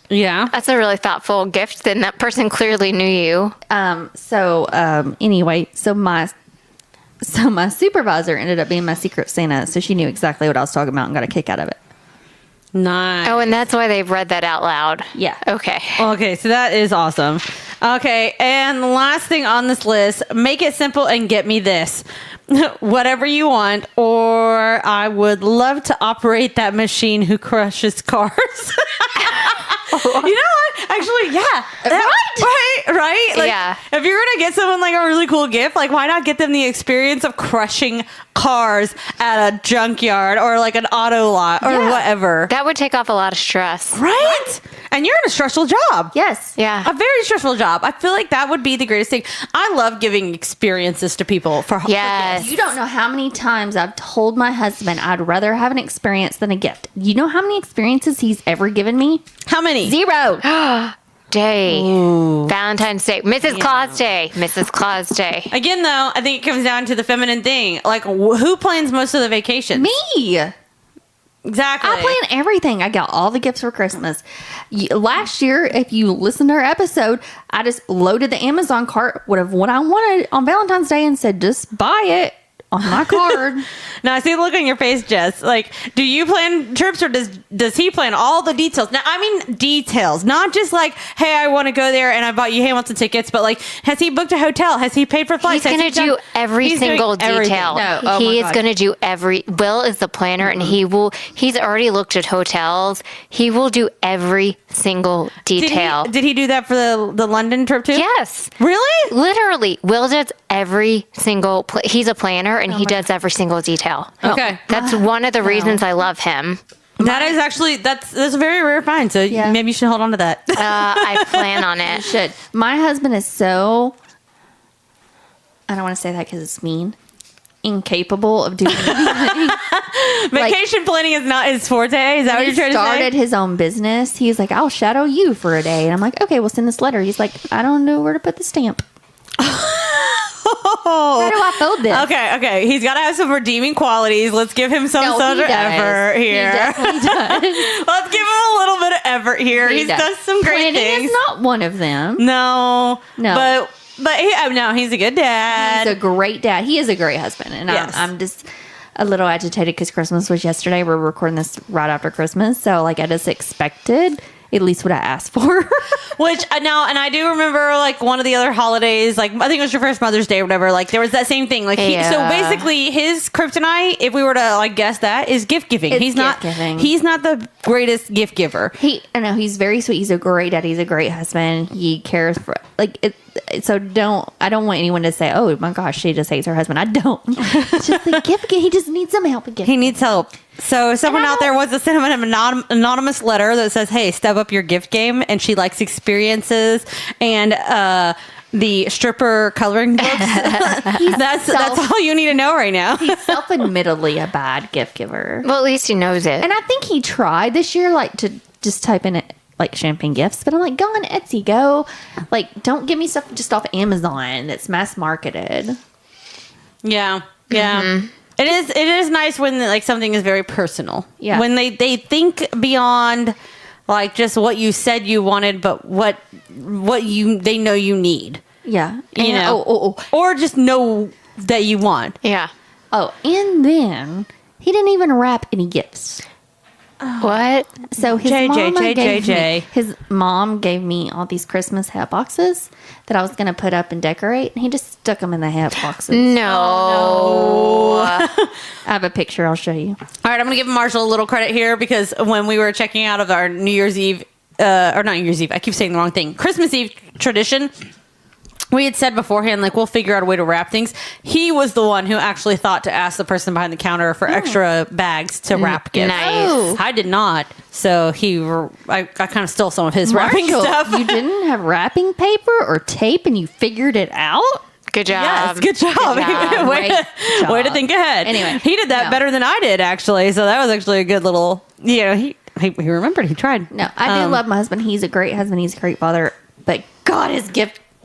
Yeah. That's a really thoughtful gift. Then that person clearly knew you. Anyway, so my supervisor ended up being my secret Santa, so she knew exactly what I was talking about and got a kick out of it. Nice. Oh, and that's why they've read that out loud. Yeah. Okay. Okay, so that is awesome. Okay, and the last thing on this list, make it simple and get me this. Whatever you want, or I would love to operate that machine who crushes cars. You know what? Actually, yeah. Right? Like, Yeah. if you're going to get someone like a really cool gift, like why not get them the experience of crushing cars at a junkyard or like an auto lot or whatever. That would take off a lot of stress. Right? And you're in a stressful job. Yes. Yeah. A very stressful job. I feel like that would be the greatest thing. I love giving experiences to people for Yes. You don't know how many times I've told my husband I'd rather have an experience than a gift. You know how many experiences he's ever given me? How many? 0. Day. Valentine's Day. Mrs. Claus Day. Mrs. Claus Day. Again, though, I think it comes down to the feminine thing. Like, who plans most of the vacations? Me. Exactly. I plan everything. I got all the gifts for Christmas. Last year, if you listened to our episode, I just loaded the Amazon cart with what I wanted on Valentine's Day and said, just buy it on my card. Now, I see the look on your face, Jess. Like, do you plan trips or does he plan all the details? Now, I mean details, not just like, hey, I want to go there and I bought you Hamilton tickets, but like, has he booked a hotel? Has he paid for flights? He's going to do every He's doing single everything. detail. No, oh He my is God. going to do every. Will is the planner, and he's already looked at hotels. He will do every single detail. Did he do that for the London trip too? Yes. Really? Literally, Will does every single. He's a planner, and he does every single detail. Okay. That's one of the reasons I love him. That is actually, that's a very rare find. So Yeah. maybe you should hold on to that. I plan on it. Should. My husband is so, I don't want to say that because it's mean, incapable of doing anything. Vacation planning is not his forte. Is that what He you're trying to say? started his own business. He's like, I'll shadow you for a day. And I'm like, okay, we'll send this letter. He's like, I don't know where to put the stamp. Where do I fold this? Okay. He's got to have some redeeming qualities. Let's give him some No, sort he of does. effort He here. definitely does. Let's give him a little bit of effort here. He He's does. done some great Planning things. is not one of them. No. No. But no, he's a good dad. He's a great dad. He is a great husband. And Yes. I'm just a little agitated because Christmas was yesterday. We're recording this right after Christmas. So, like, I just expected at least what I asked for. Which now, and I do remember like one of the other holidays, like I think it was your first Mother's Day or whatever. Like there was that same thing. Like so Yeah. basically, his kryptonite, if we were to like guess that, is gift giving. It's He's gift giving. He's not the greatest gift giver. I know he's very sweet. He's a great dad. He's a great husband. He cares for like it. So I don't want anyone to say, oh my gosh, she just hates her husband. I don't. It's just like gift. He just needs some help. He needs help. So if someone out there wants to send him an anonymous letter that says, hey, step up your gift game, and she likes experiences and the stripper coloring books, that's all you need to know right now. He's self-admittedly a bad gift giver. Well, at least he knows it. And I think he tried this year, like, to just type in it, like, champagne gifts. But I'm like, go on Etsy, go. Like, don't give me stuff just off Amazon that's mass marketed. Yeah. Mm-hmm. It is nice when like something is very personal. Yeah. When they think beyond like just what you said you wanted, but what they know you need. Yeah. You know. Or just know that you want. Yeah. Oh, and then he didn't even wrap any gifts. What? So his JJ. his mom gave me all these Christmas hat boxes that I was going to put up and decorate, and he just stuck them in the hat boxes. No. I have a picture. I'll show you. All right, I'm going to give Marshall a little credit here because when we were checking out of our New Year's Eve, or not New Year's Eve, I keep saying the wrong thing, Christmas Eve tradition, we had said beforehand, like, we'll figure out a way to wrap things. He was the one who actually thought to ask the person behind the counter for extra bags to wrap gifts. Nice. I did not. So I kind of stole some of his wrapping Marshall, stuff. you didn't have wrapping paper or tape, and you figured it out? Good job. Yes, good job. job. way, Great job. way to think ahead. Anyway, he did that no. better than I did, actually. So that was actually a good little, he remembered. He tried. No, I do love my husband. He's a great husband. He's a great father. But God, his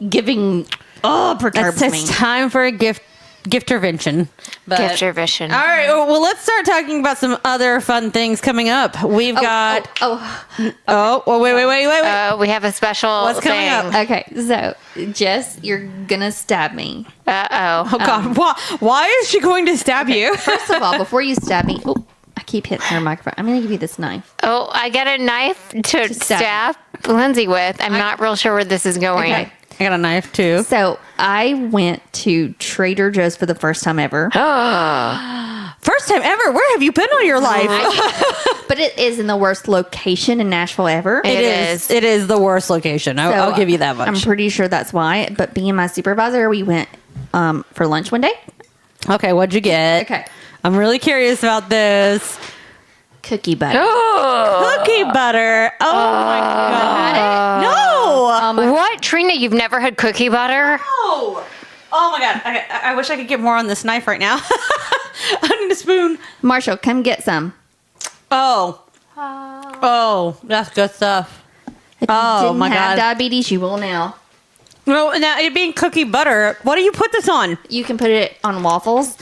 giving perturbs It's me. time for a gift-ervention. Gift-ervention. All right, well, let's start talking about some other fun things coming up. We've got... wait. We have a special What's coming thing. up? Okay, so Jess, you're gonna stab me. Uh-oh. Oh, God. Why is she going to stab you? First of all, before you stab me, I keep hitting her microphone. I'm gonna give you this knife. Oh, I got a knife to stab. stab Lindsay with. I'm not real sure where this is going. Okay. I got a knife, too. So I went to Trader Joe's for the first time ever. First time ever. Where have you been all your life? But it is in the worst location in Nashville ever. It is. It is the worst location. I'll give you that much. I'm pretty sure that's why. But being my supervisor, we went for lunch one day. Okay, what'd you get? Okay. I'm really curious about this. Cookie butter. Cookie butter. Oh my God. No. What? Trina, you've never had cookie butter? Oh my God. I wish I could get more on this knife right now. I need a spoon. Marshall, come get some. Oh, that's good stuff. If you didn't my have God. diabetes, you will now. Well, now it being cookie butter, what do you put this on? You can put it on waffles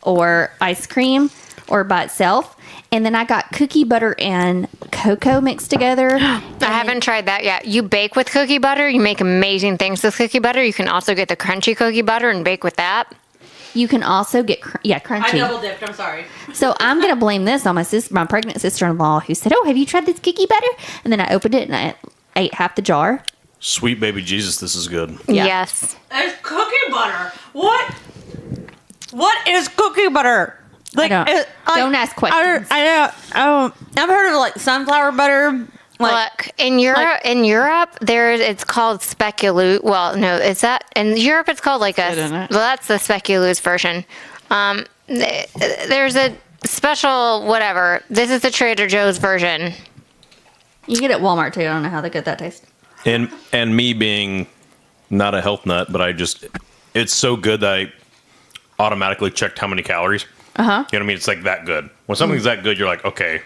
or ice cream or by itself. And then I got cookie butter and cocoa mixed together. I haven't tried that yet. You bake with cookie butter. You make amazing things with cookie butter. You can also get the crunchy cookie butter and bake with that. You can also get crunchy. dipped. I'm sorry. So I'm gonna blame this on my pregnant sister-in-law who said, "Oh, have you tried this cookie butter?" And then I opened it and I ate half the jar. Sweet baby Jesus, this is good. Yeah. Yes. It's cookie butter. What? What is cookie butter? Don't ask questions. I've heard of like sunflower butter. Look, in Europe, it's called speculoos. Well, no, is that in Europe? It's called like well, that's the speculoos version. There's a special whatever. This is the Trader Joe's version. You get it at Walmart too. I don't know how good that tastes. And me being not a health nut, but it's so good that I automatically checked how many calories. You know what I mean? It's like that good. When something's that good, you're like, okay,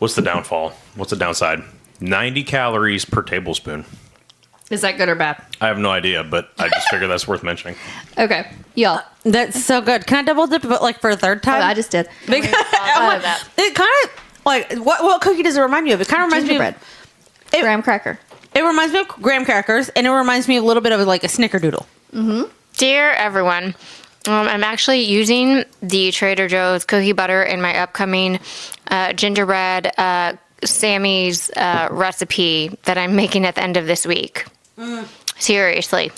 what's the downfall? What's the downside? 90 calories per tablespoon. Is that good or bad? I have no idea, but I just figure that's worth mentioning. Okay, y'all. That's so good. Can I double dip it like for a third time? I just did. Because it kind of like what cookie does it remind you of? It kind of reminds me Gingerbread. of Graham cracker. It reminds me of graham crackers, and it reminds me a little bit of like a snickerdoodle. Dear everyone, I'm actually using the Trader Joe's cookie butter in my upcoming gingerbread Sammy's recipe that I'm making at the end of this week. Seriously.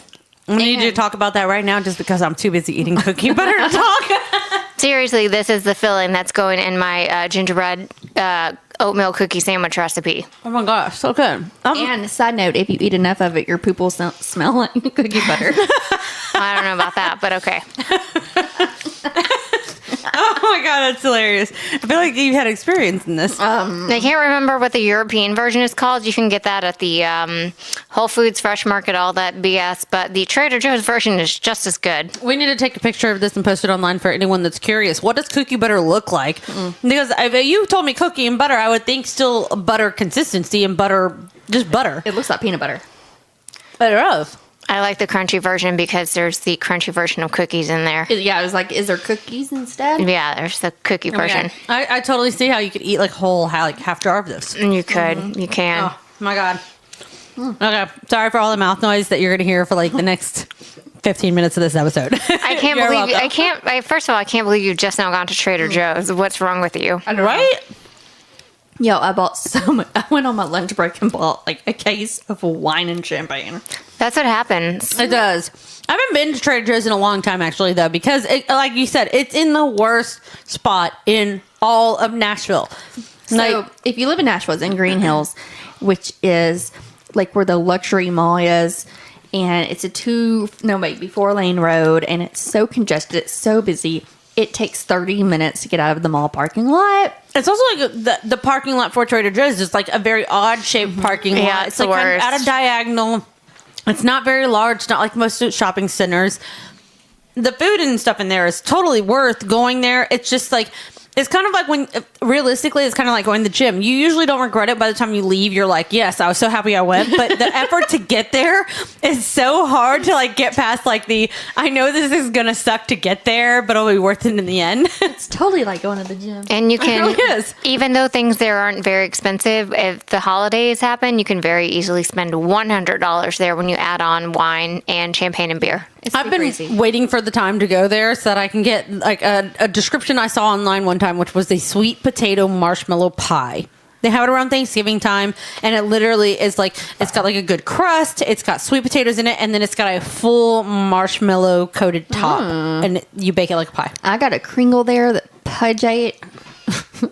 We need you to talk about that right now just because I'm too busy eating cookie butter to talk. Seriously, this is the filling that's going in my gingerbread oatmeal cookie sandwich recipe. Oh my gosh, so good. And side note, if you eat enough of it, your poop will smell like cookie butter. I don't know about that, but okay. Oh my god, that's hilarious. I feel like you've had experience in this. I can't remember what the European version is called. You can get that at the Whole Foods, Fresh Market, all that BS. But the Trader Joe's version is just as good. We need to take a picture of this and post it online for anyone that's curious. What does cookie butter look like? Because if you told me cookie and butter, I would think still butter consistency and butter, just butter. It looks like peanut butter. But it is. I like the crunchy version because there's the crunchy version of cookies in there. Yeah, I was like, is there cookies instead? Yeah, there's the cookie version. I totally see how you could eat like whole half jar of this. You could. You can. Oh my god. Okay, sorry for all the mouth noise that you're gonna hear for like the next 15 minutes of this episode. I can't You're believe welcome. first of all, I can't believe you've just now gone to Trader Joe's. What's wrong with you? Right? Yo, I bought so much. I went on my lunch break and bought like a case of wine and champagne. That's what happens. It does. I haven't been to Trader Joe's in a long time, actually, though, because, like you said, it's in the worst spot in all of Nashville. So if you live in Nashville, it's in Green Hills, which is like where the luxury mall is. And it's a 4-lane road, and it's so congested. It's so busy. It takes 30 minutes to get out of the mall parking lot. It's also like the parking lot for Trader Joe's is like a very odd shaped parking lot. Yeah, It's it's like the worst. at a diagonal. It's not very large. It's not like most shopping centers. The food and stuff in there is totally worth going there. It's just like, it's kind of like when, realistically, it's kind of like going to the gym. You usually don't regret it by the time you leave. You're like, yes, I was so happy I went. But the effort to get there is so hard to like get past like I know this is going to suck to get there, but it'll be worth it in the end. It's totally like going to the gym. And you can, really is. even though things there aren't very expensive, if the holidays happen, you can very easily spend $100 there when you add on wine and champagne and beer. It's I've been crazy. waiting for the time to go there so that I can get like a description I saw online one time, which was a sweet potato marshmallow pie. They have it around Thanksgiving time, and it literally is like, it's got like a good crust, it's got sweet potatoes in it, and then it's got a full marshmallow coated top, and you bake it like a pie. I got a Kringle there that Pudge ate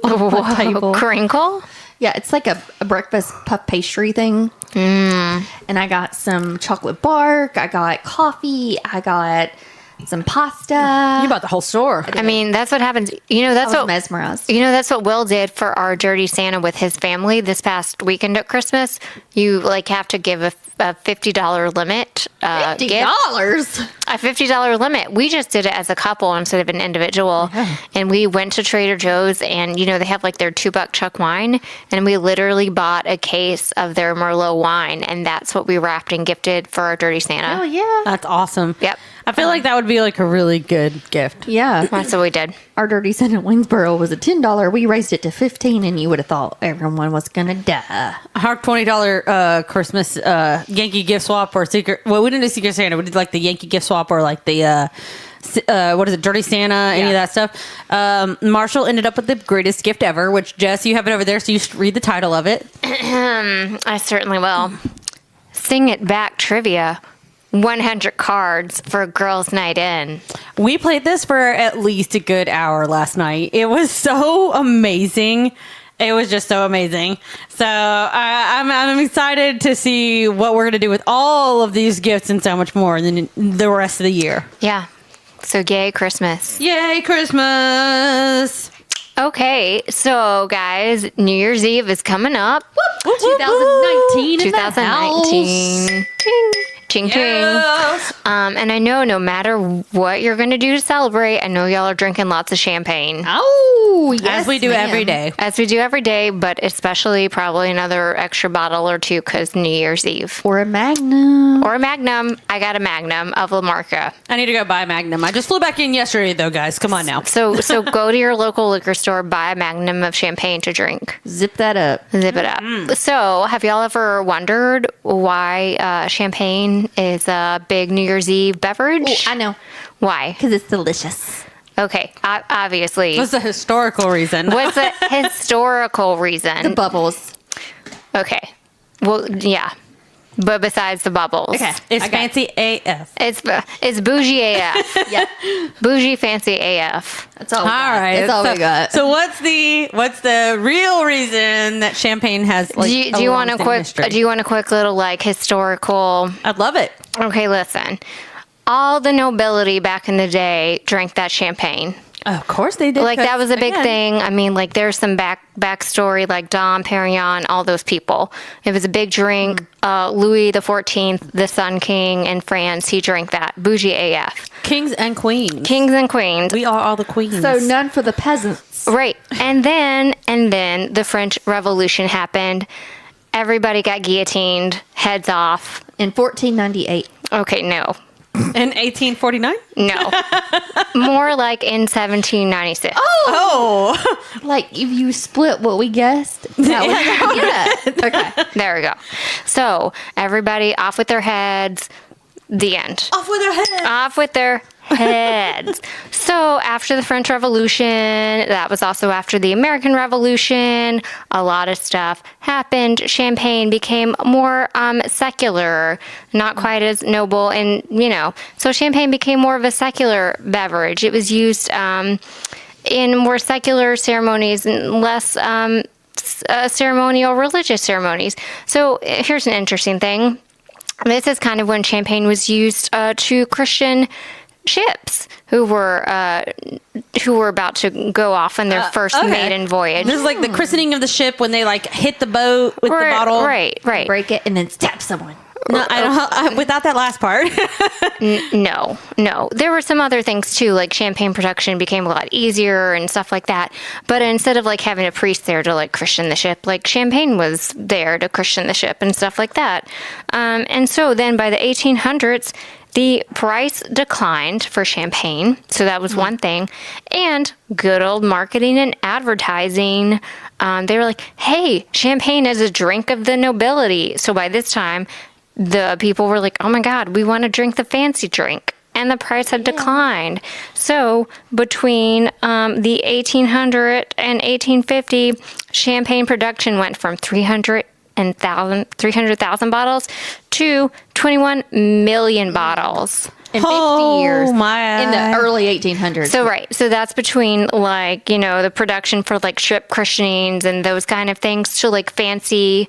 on my table. Crinkle? Yeah, it's like a breakfast puff pastry thing. And I got some chocolate bark. I got coffee. I got some pasta. You bought the whole store. I mean, that's what happens. You know, that's I was what mesmerized. You know, that's what Will did for our Dirty Santa with his family this past weekend at Christmas. You like have to give a $50 limit. $50? Gift. A $50 limit. We just did it as a couple instead of an individual. And we went to Trader Joe's, and, you know, they have like their $2 chuck wine. And we literally bought a case of their Merlot wine. And that's what we wrapped and gifted for our Dirty Santa. Oh, yeah. That's awesome. Yep. I feel like that would be like a really good gift. Yeah. That's what we did. Our Dirty Santa in Waynesboro was a $10. We raised it to $15, and you would have thought everyone was going to die. Our $20 Christmas Yankee gift swap or secret. Well, we didn't do Secret Santa. We did like the Yankee gift swap or like the what is it, Dirty Santa, any of that stuff. Marshall ended up with the greatest gift ever, which Jess, you have it over there, so you should read the title of it. I certainly will. Sing It Back Trivia. 100 cards for girls' night in. We played this for at least a good hour last night. It was so amazing. It was just so amazing. So I'm excited to see what we're going to do with all of these gifts and so much more than the rest of the year. Yeah. So yay, Christmas. Yay, Christmas. Okay, so guys, New Year's Eve is coming up. 2019 in the house. 2019. Ching, ching, ching. Yes. And I know no matter what you're going to do to celebrate, I know y'all are drinking lots of champagne. Oh, yes, As we do every day. As we do every day, but especially probably another extra bottle or two because New Year's Eve. Or a Magnum. Or a Magnum. I got a Magnum of La Marca. I need to go buy a Magnum. I just flew back in yesterday, though, guys. Come on now. So go to your local liquor store, buy a Magnum of champagne to drink. Zip that up. Zip it up. So, have y'all ever wondered why champagne is a big New Year's Eve beverage? Ooh, I know. Why? Because it's delicious. Okay, obviously. What's the historical reason? What's the historical reason? The bubbles. Okay. Well, yeah. But besides the bubbles. Okay. It's I got fancy AF. It's bougie AF. Yeah. Bougie fancy AF. That's all we All got. right. That's all so, we got. So what's the real reason that champagne has like Do you want a quick history? do you want a quick little like historical? I'd love it. Okay, listen. All the nobility back in the day drank that champaine. Of course they did. Like that was a big again, thing. I mean, like there's some backstory, like Dom Perignon, all those people. It was a big drink. Louis XIV, the Sun King in France, he drank that. Bougie AF. Kings and queens. Kings and queens. We are all the queens. So none for the peasants. Right. And then the French Revolution happened. Everybody got guillotined, heads off. In 1498. Okay, no. in 1849. No. More like in 1796. Oh, Like if you split what we guessed. That would, yeah. Okay. There we go. So everybody off with their heads, The end. Off with their head. Off with their heads. So after the French Revolution, that was also after the American Revolution, a lot of stuff happened. Champagne became more secular, not quite as noble, and so champagne became more of a secular beverage. It was used in more secular ceremonies and less ceremonial religious ceremonies. So here's an interesting thing. This is kind of when champagne was used to Christian ships who were about to go off on their first maiden voyage. This is like the christening of the ship when they like hit the boat with the bottle. Right. Break it and then stab someone. No, I don't. Without that last part. No. There were some other things too, like champagne production became a lot easier and stuff like that. But instead of like having a priest there to like Christian the ship, like champagne was there to Christian the ship and stuff like that. And so then by the 1800s, the price declined for champagne. So that was one thing. And good old marketing and advertising. They were like, hey, champagne is a drink of the nobility. So by this time, the people were like, oh my God, we want to drink the fancy drink. And the price had declined. So between the 1800 and 1850, champagne production went from 300,000 bottles to 21 million bottles. In 50 years. My. In the early 1800s. So that's between like, the production for like ship christenings and those kind of things to like fancy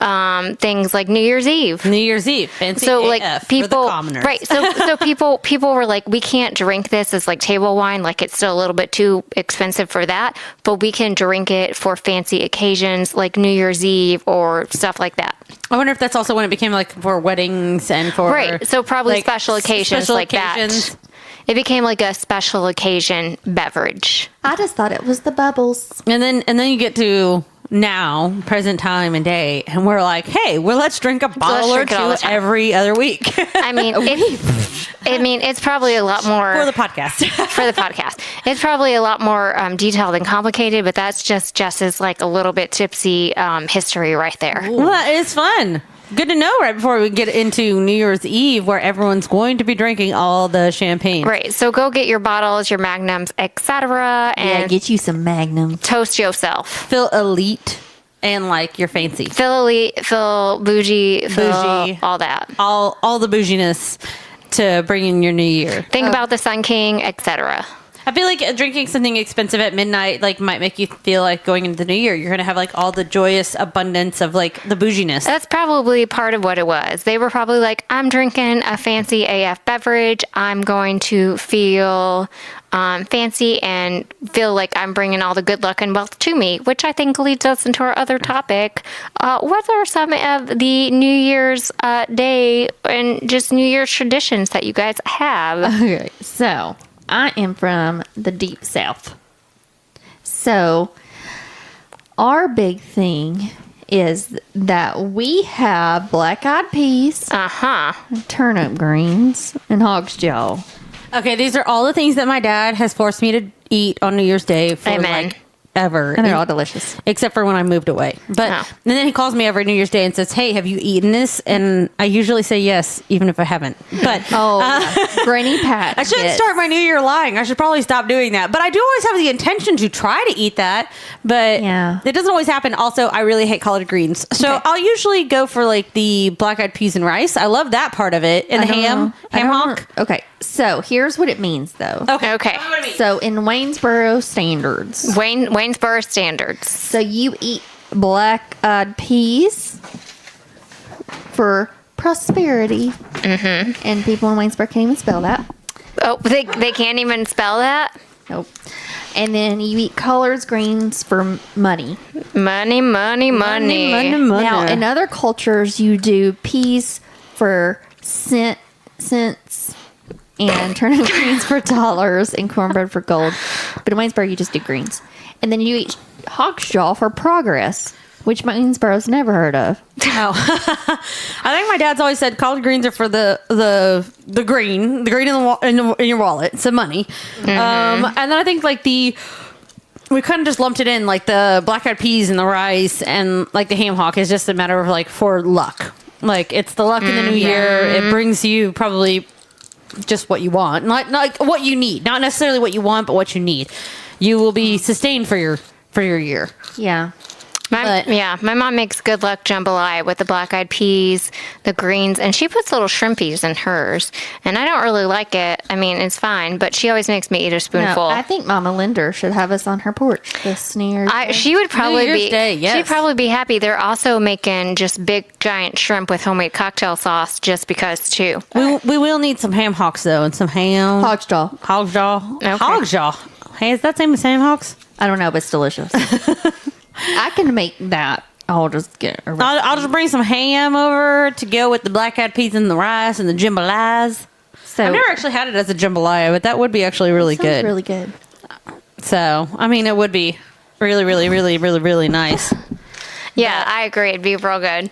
things like New Year's Eve. Fancy so AF like people, for the commoners. right? So people were like, we can't drink this as like table wine, like it's still a little bit too expensive for that, but we can drink it for fancy occasions like New Year's Eve or stuff like that. I wonder if that's also when it became like for weddings and for Right. So probably like, special occasions like that. It became like a special occasion beverage. I just thought it was the bubbles. And then you get to now, present time and day, and we're like, hey, well, let's drink a bottle or drink it all the two time. every other week. I mean, it's probably a lot more For the podcast. for the podcast. It's probably a lot more detailed and complicated, but that's just Jess's like a little bit tipsy history right there. Well, it's fun. Good to know right before we get into New Year's Eve, where everyone's going to be drinking all the champagne. Right. So go get your bottles, your magnums, etc., and Get you some Magnum. toast yourself. Feel elite and like you're fancy. Feel elite, feel bougie, feel Bougie. all that. All the bouginess to bring in your new year. Think about the Sun King, etc. I feel like drinking something expensive at midnight like might make you feel like going into the new year you're gonna have like all the joyous abundance of like the bouginess. That's probably part of what it was. They were probably like, I'm drinking a fancy AF beverage. I'm going to feel fancy and feel like I'm bringing all the good luck and wealth to me, which I think leads us into our other topic. What are some of the New Year's Day and just New Year's traditions that you guys have? Okay, so I am from the deep south. So our big thing is that we have black-eyed peas, turnip greens, and hog's jaw. Okay, these are all the things that my dad has forced me to eat on New Year's Day for Amen. like ever. And they're all delicious. Except for when I moved away. But Oh. and then he calls me every New Year's Day and says, hey, have you eaten this? And I usually say yes, even if I haven't. But Granny Pat. I shouldn't start my new year lying. I should probably stop doing that. But I do always have the intention to try to eat that. But Yeah. it doesn't always happen. Also, I really hate collard greens. So Okay. I'll usually go for like the black-eyed peas and rice. I love that part of it. And the ham hock. Okay, so here's what it means, though. Okay. So in Waynesboro standards, Waynesboro standards. so you eat black-eyed peas for prosperity. Mm-hmm. And people in Waynesboro can't even spell that. Oh, they can't even spell that? Nope. And then you eat collard greens for money. Money. Now, in other cultures, you do peas for cents and turnip greens for dollars and cornbread for gold. But in Waynesboro, you just do greens. And then you eat hog's jaw for progress, which Waynesboro's never heard of. Oh. I think my dad's always said collard greens are for the green in in your wallet, some money. And then I think like we kind of just lumped it in like the black-eyed peas and the rice and like the ham hock is just a matter of like for luck. Like, it's the luck in the new year. It brings you probably just what you want. Not like what you need. Not necessarily what you want, but what you need. You will be sustained for your year. Yeah. My mom makes good luck jambalaya with the black-eyed peas, the greens, and she puts little shrimpies in hers. And I don't really like it. I mean, it's fine, but she always makes me eat a spoonful. No, I think Mama Linder should have us on her porch this New Year's Day. She would probably New Year's Day, yes. She'd probably be happy. They're also making just big giant shrimp with homemade cocktail sauce just because too. We will need some ham hocks though, and some ham. Hogsjaw. Hogsjaw. Okay. Hogsjaw. Hey, is that same as ham hocks? I don't know, but it's delicious. I can make that. I'll just get a I'll just bring some ham over to go with the black-eyed peas and the rice and the jambalayas. So I've never actually had it as a jambalaya, but that would be actually really sounds good. really good. So, I mean, it would be really, really, really, really, really nice. Yeah, I agree. It'd be real good.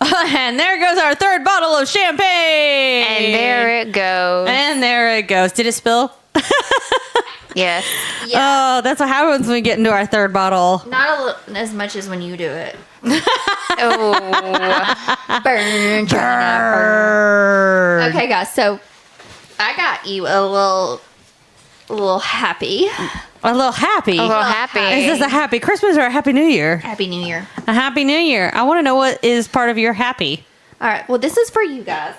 And there goes our third bottle of champagne. And there it goes. And there it goes. Did it spill? Yes. Oh, that's what happens when we get into our third bottle. Not as much as when you do it. Oh. Burn, China, burn. Okay, guys. So I got you a little happy. A little happy. A little happy. Is this a happy Christmas or a happy New Year? Happy New Year. A happy New Year. I want to know what is part of your happy. All right. Well, this is for you guys.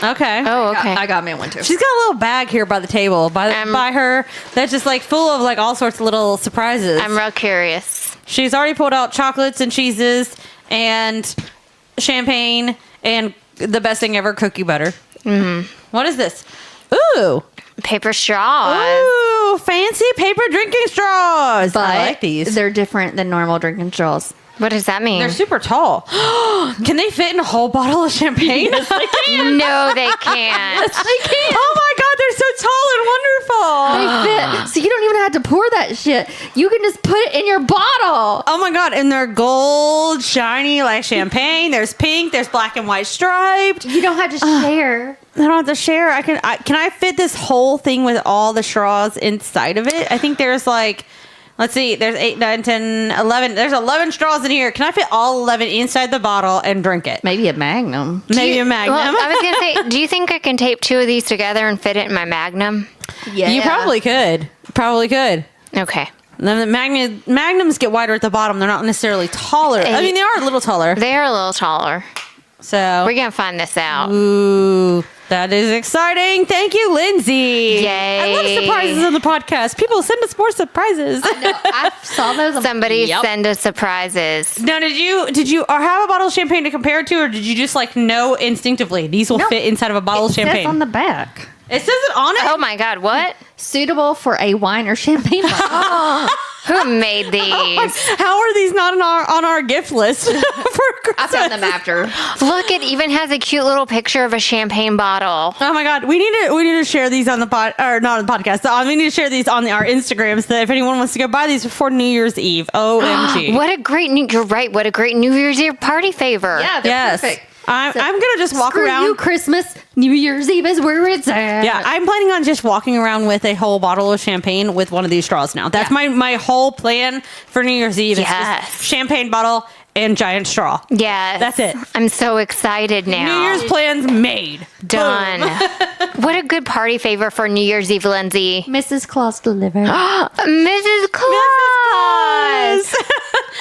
Okay. Oh, okay. I got me one too. She's got a little bag here by the table by her that's just like full of like all sorts of little surprises. I'm real curious. She's already pulled out chocolates and cheeses and champagne and the best thing ever, cookie butter. Mm-hmm. What is this? Ooh. Paper straws. Ooh, fancy paper drinking straws. But I like these. they're different than normal drinking straws. What does that mean? They're super tall. Can they fit in a whole bottle of champagne? Yes, they can. No, they can't. They can't. Oh my God, they're so tall and wonderful. They fit. So you don't even have to pour that shit. You can just put it in your bottle. Oh my God, and they're gold, shiny like champagne. There's pink, there's black and white striped. You don't have to share. I don't have to share. Can I fit this whole thing with all the straws inside of it? I think there's like, let's see, there's 8, 9, 10, 11. There's 11 straws in here. Can I fit all 11 inside the bottle and drink it? Maybe a Magnum. Maybe a Magnum. Well, I was going to say, do you think I can tape 2 of these together and fit it in my Magnum? Yeah. You probably could. Probably could. Okay. Then the Magnums get wider at the bottom. They're not necessarily taller. I mean, they are a little taller. They are a little taller. So We're going to find this out. Ooh, that is exciting. Thank you, Lindsay. Yay. I love surprises on the podcast. People send us more surprises. No, I saw those. Somebody send us surprises. Now, did you or have a bottle of champagne to compare it to, or did you just like know instinctively these will Nope. fit inside of a bottle of It says champagne? on the back. It says it on it? Oh my God, what? Suitable for a wine or champagne bottle. Who made these? How are these not on our gift list for Christmas? I found them after. Look, it even has a cute little picture of a champagne bottle. Oh my God, we need to share these on the or not on the podcast. We need to share these on our Instagrams. So that if anyone wants to go buy these before New Year's Eve, OMG! What a great you're right. What a great New Year's Eve party favor. Yeah, they're perfect. I'm gonna just walk Screw around. you, Christmas, New Year's Eve is where it's at. Yeah, I'm planning on just walking around with a whole bottle of champagne with one of these straws now. That's my whole plan for New Year's Eve. Yes. Is just champagne bottle and giant straw. Yes. That's it. I'm so excited now. New Year's plans made. Done. What a good party favor for New Year's Eve, Lindsay. Mrs. Claus delivered. Mrs. Claus. Claus.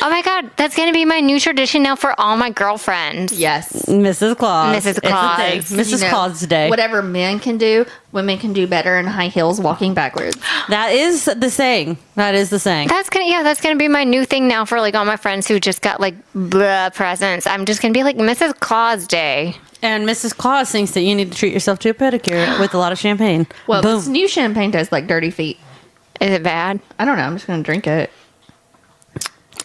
Oh my God, that's going to be my new tradition now for all my girlfriends. Yes. Mrs. Claus. Mrs. It's a Claus. thing. Mrs. You know, Claus Day. Whatever men can do, women can do better in high heels walking backwards. That is the saying. That is the saying. That's gonna be my new thing now for like all my friends who just got like blah presents. I'm just gonna be like Mrs. Claus Day. And Mrs. Claus thinks that you need to treat yourself to a pedicure with a lot of champagne. Well, Boom. this new champagne tastes like dirty feet. Is it bad? I don't know. I'm just going to drink it.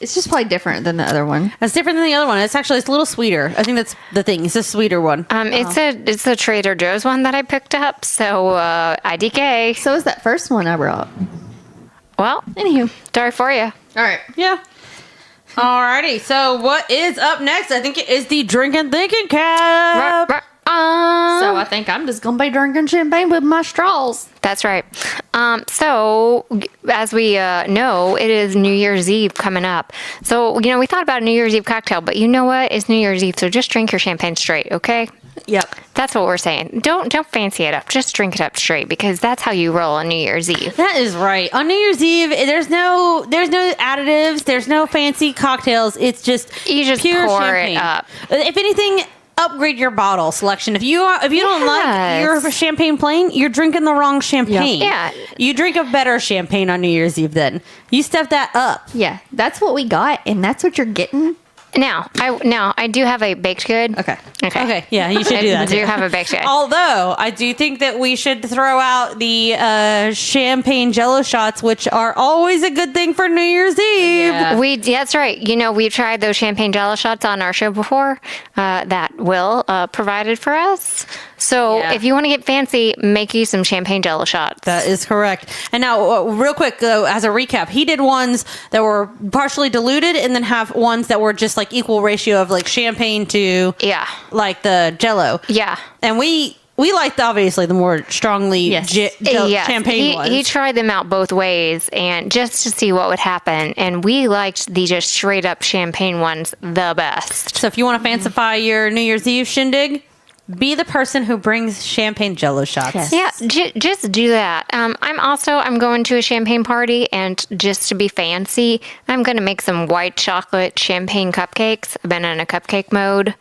It's just probably different than the other one. That's different than the other one. It's a little sweeter. I think that's the thing. It's a sweeter one. It's a Trader Joe's one that I picked up. So IDK. So is that first one I brought. Well, Anywho. sorry for you. All right. Yeah. Alrighty. So what is up next? I think it is the Drinking Thinking Cap. So I think I'm just going to be drinking champagne with my straws. That's right. So, as we know, it is New Year's Eve coming up. So, we thought about a New Year's Eve cocktail, but you know what? It's New Year's Eve, so just drink your champagne straight, okay? Yep. That's what we're saying. Don't fancy it up. Just drink it up straight because that's how you roll on New Year's Eve. That is right. On New Year's Eve, there's no additives, there's no fancy cocktails. It's just You just pure pour champagne. it up. If anything, upgrade your bottle selection. If you don't like your champagne plain, you're drinking the wrong champagne. Yeah. You drink a better champagne on New Year's Eve then. You step that up. Yeah, that's what we got, and that's what you're getting. Now, I do have a baked good. Okay. Okay. Yeah, you should do that. I do have a baked good. Although I do think that we should throw out the champagne Jello shots, which are always a good thing for New Year's Eve. Yeah. That's right. We've tried those champagne Jello shots on our show before. That Will provided for us. So Yeah. if you want to get fancy, make you some champagne Jello shots. That is correct. And now, real quick, as a recap, he did ones that were partially diluted, and then have ones that were just like equal ratio of like champagne to like the Jello. Yeah. And we liked obviously the more strongly Yes. champagne ones. He tried them out both ways, and just to see what would happen. And we liked the just straight up champagne ones the best. So if you want to fancify your New Year's Eve shindig, be the person who brings champagne Jello shots. Yes. Yeah, just do that. I'm going to a champagne party, and just to be fancy, I'm going to make some white chocolate champagne cupcakes. I've been in a cupcake mode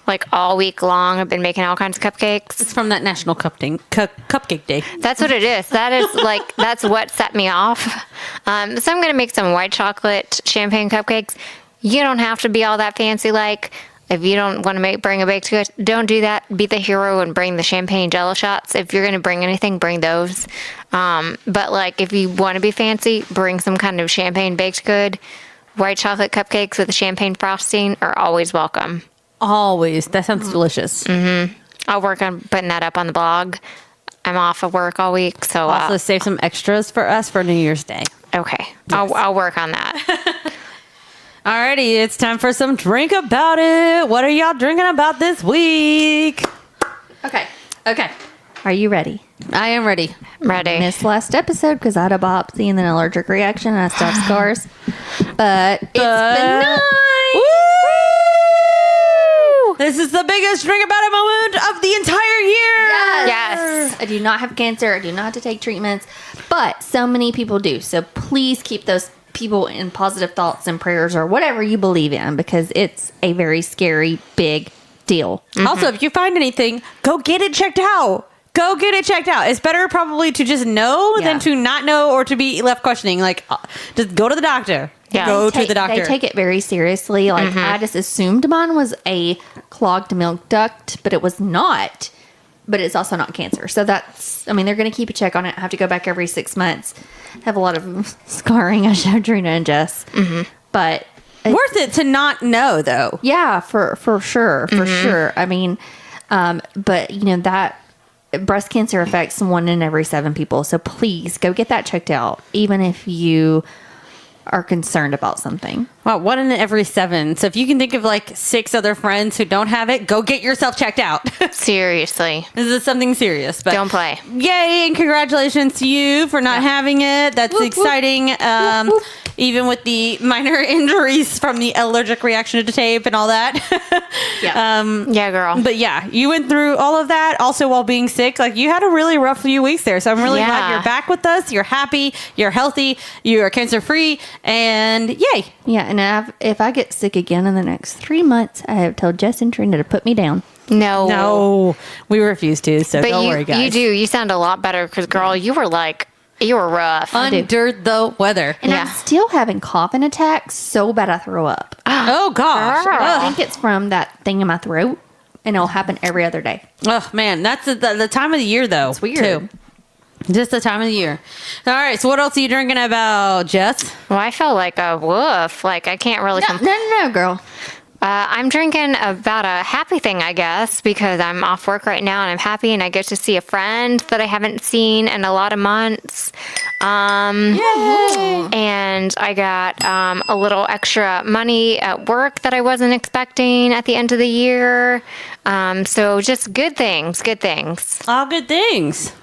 like all week long. I've been making all kinds of cupcakes. It's from that National Cupcake Day. That's what it is. That is that's what set me off. So I'm going to make some white chocolate champagne cupcakes. You don't have to be all that fancy like. If you don't want to bring a baked good, don't do that. Be the hero and bring the champagne Jello shots. If you're going to bring anything, bring those. But like, if you want to be fancy, bring some kind of champagne baked good. White chocolate cupcakes with champagne frosting are always welcome. Always. That sounds delicious. I'll work on putting that up on the blog. I'm off of work all week, so Also save some extras for us for New Year's Day. okay. I'll work on that. Alrighty, it's time for some drink about it. What are y'all drinking about this week? Okay. Are you ready? I am ready. Ready? Missed last episode because I had a biopsy and an allergic reaction and I still have scars. But it's been nice. Woo! This is the biggest drink about it moment of the entire year. Yes. I do not have cancer. I do not have to take treatments. But so many people do. So please keep those people in positive thoughts and prayers or whatever you believe in, because it's a very scary, big deal. Also, if you find anything, go get it checked out. Go get it checked out. It's better probably to just know than to not know or to be left questioning. Like, just go to the doctor. Yeah. Go to the doctor. They take it very seriously. Like, I just assumed mine was a clogged milk duct, but it was not. But it's also not cancer. So that's, I mean, they're going to keep a check on it. I have to go back every 6 months. Have a lot of scarring. I showed Drina and Jess. But Worth it to not know, though. yeah, for sure. For sure. I mean, but that breast cancer affects 1 in every 7 people. So please go get that checked out, even if you are concerned about something. Wow, 1 in every 7. So if you can think of like 6 other friends who don't have it, go get yourself checked out. Seriously. This is something serious. But Don't play. Yay, and congratulations to you for not having it. That's exciting. Even with the minor injuries from the allergic reaction to tape and all that. Yeah, girl. But yeah, you went through all of that also while being sick. Like, you had a really rough few weeks there. So I'm really glad you're back with us. You're happy. You're healthy. You are cancer free. And yay. Yeah, and if I get sick again in the next 3 months, I have told Jess and Trina to put me down. No, we refuse to. So But don't worry, guys. you do. You sound a lot better because, girl, you were rough. Under the weather. And I'm still having coughing attacks so bad I throw up. Oh, gosh. Girl. I think it's from that thing in my throat, and it'll happen every other day. Oh, man. That's the time of the year, though. It's weird. Too. Just the time of the year. All right. So what else are you drinking about, Jess? Well, I felt like a woof. Like, I can't really... No, girl. I'm drinking about a happy thing, I guess, because I'm off work right now and I'm happy and I get to see a friend that I haven't seen in a lot of months. And I got a little extra money at work that I wasn't expecting at the end of the year. So just good things. All good things.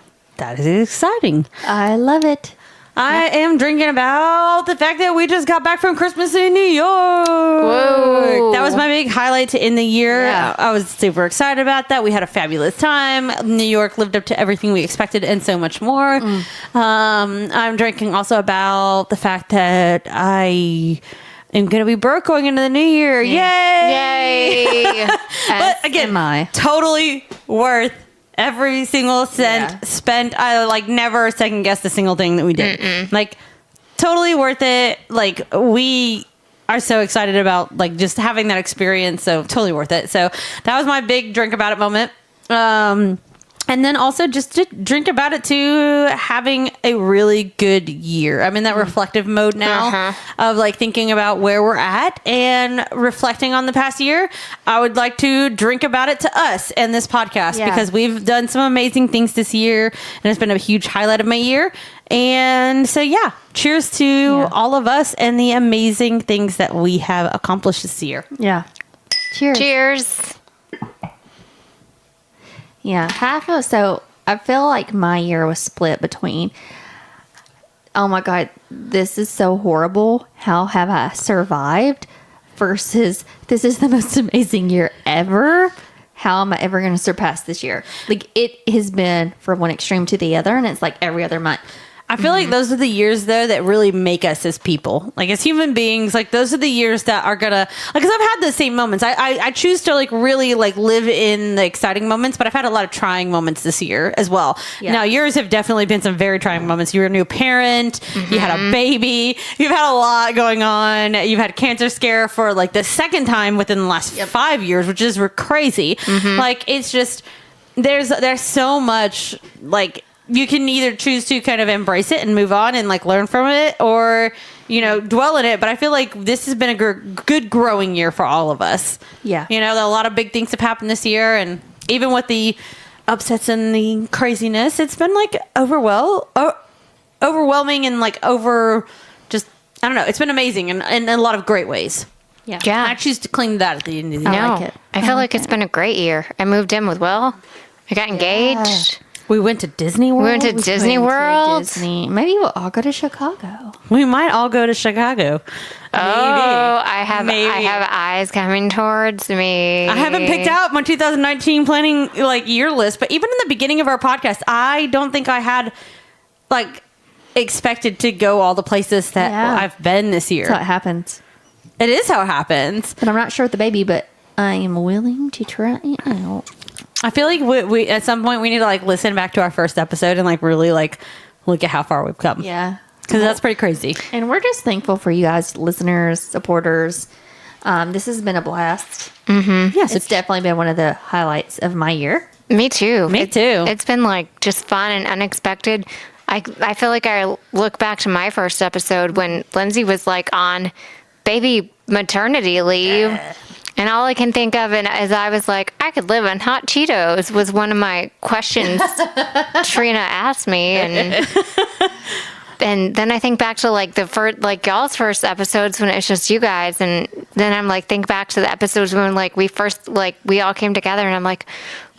that is exciting. I love it. I am drinking about the fact that we just got back from Christmas in New York. Whoa. That was my big highlight to end the year. Yeah. I was super excited about that. We had a fabulous time. New York lived up to everything we expected and so much more. I'm drinking also about the fact that I am going to be broke going into the new year. Yay! Yay. But again, totally worth every single cent spent. I like never second guessed a single thing that we did. Like totally worth it. Like we are so excited about like just having that experience. So totally worth it. So that was my big drink about it moment. And then also just to drink about it too, having a really good year. I'm in that reflective mode now of like thinking about where we're at and reflecting on the past year. I would like to drink about it to us and this podcast because we've done some amazing things this year and it's been a huge highlight of my year. And so, cheers to all of us and the amazing things that we have accomplished this year. Yeah. Cheers. Cheers. Yeah, so I feel like my year was split between, oh my God, this is so horrible. How have I survived? Versus, this is the most amazing year ever. How am I ever going to surpass this year? Like, it has been from one extreme to the other, and it's like every other month. I feel like those are the years though that really make us as people, like as human beings. Like those are the years that are gonna, like, cause I've had the same moments. I choose to like really like live in the exciting moments, but I've had a lot of trying moments this year as well. Yeah. Now yours have definitely been some very trying moments. You're a new parent. You had a baby. You've had a lot going on. You've had a cancer scare for like the second time within the last 5 years, which is crazy. Like it's just, there's so much like, you can either choose to kind of embrace it and move on and like learn from it or, you know, dwell in it. But I feel like this has been a good growing year for all of us. Yeah. You know, a lot of big things have happened this year. And even with the upsets and the craziness, it's been like overwhelming and like I don't know. It's been amazing and in a lot of great ways. Yeah. I choose to cling to that at the end of the year. I like it. I feel like it's been a great year. I moved in with Will. I got engaged. We went to Disney World. We went to Disney World. Maybe we'll all go to Chicago. We might all go to Chicago. Oh, I have Maybe. eyes coming towards me. I haven't picked out my 2019 planning like year list, but even in the beginning of our podcast, I don't think I had like expected to go all the places that I've been this year. That's how it happens. It is how it happens. But I'm not sure with the baby, but I am willing to try it out. I feel like we at some point we need to like listen back to our first episode and like really like look at how far we've come. Yeah. Because that's pretty crazy. And we're just thankful for you guys, listeners, supporters. This has been a blast. Yes, It's definitely been one of the highlights of my year. Me too. Me too. It's been like just fun and unexpected. I feel like I look back to my first episode when Lindsey was like on baby maternity leave. And all I can think of is I was like, I could live on hot Cheetos was one of my questions Trina asked me. And then I think back to like the first, like y'all's first episodes when it was just you guys. And then I'm like, think back to the episodes when like we first, like we all came together and I'm like,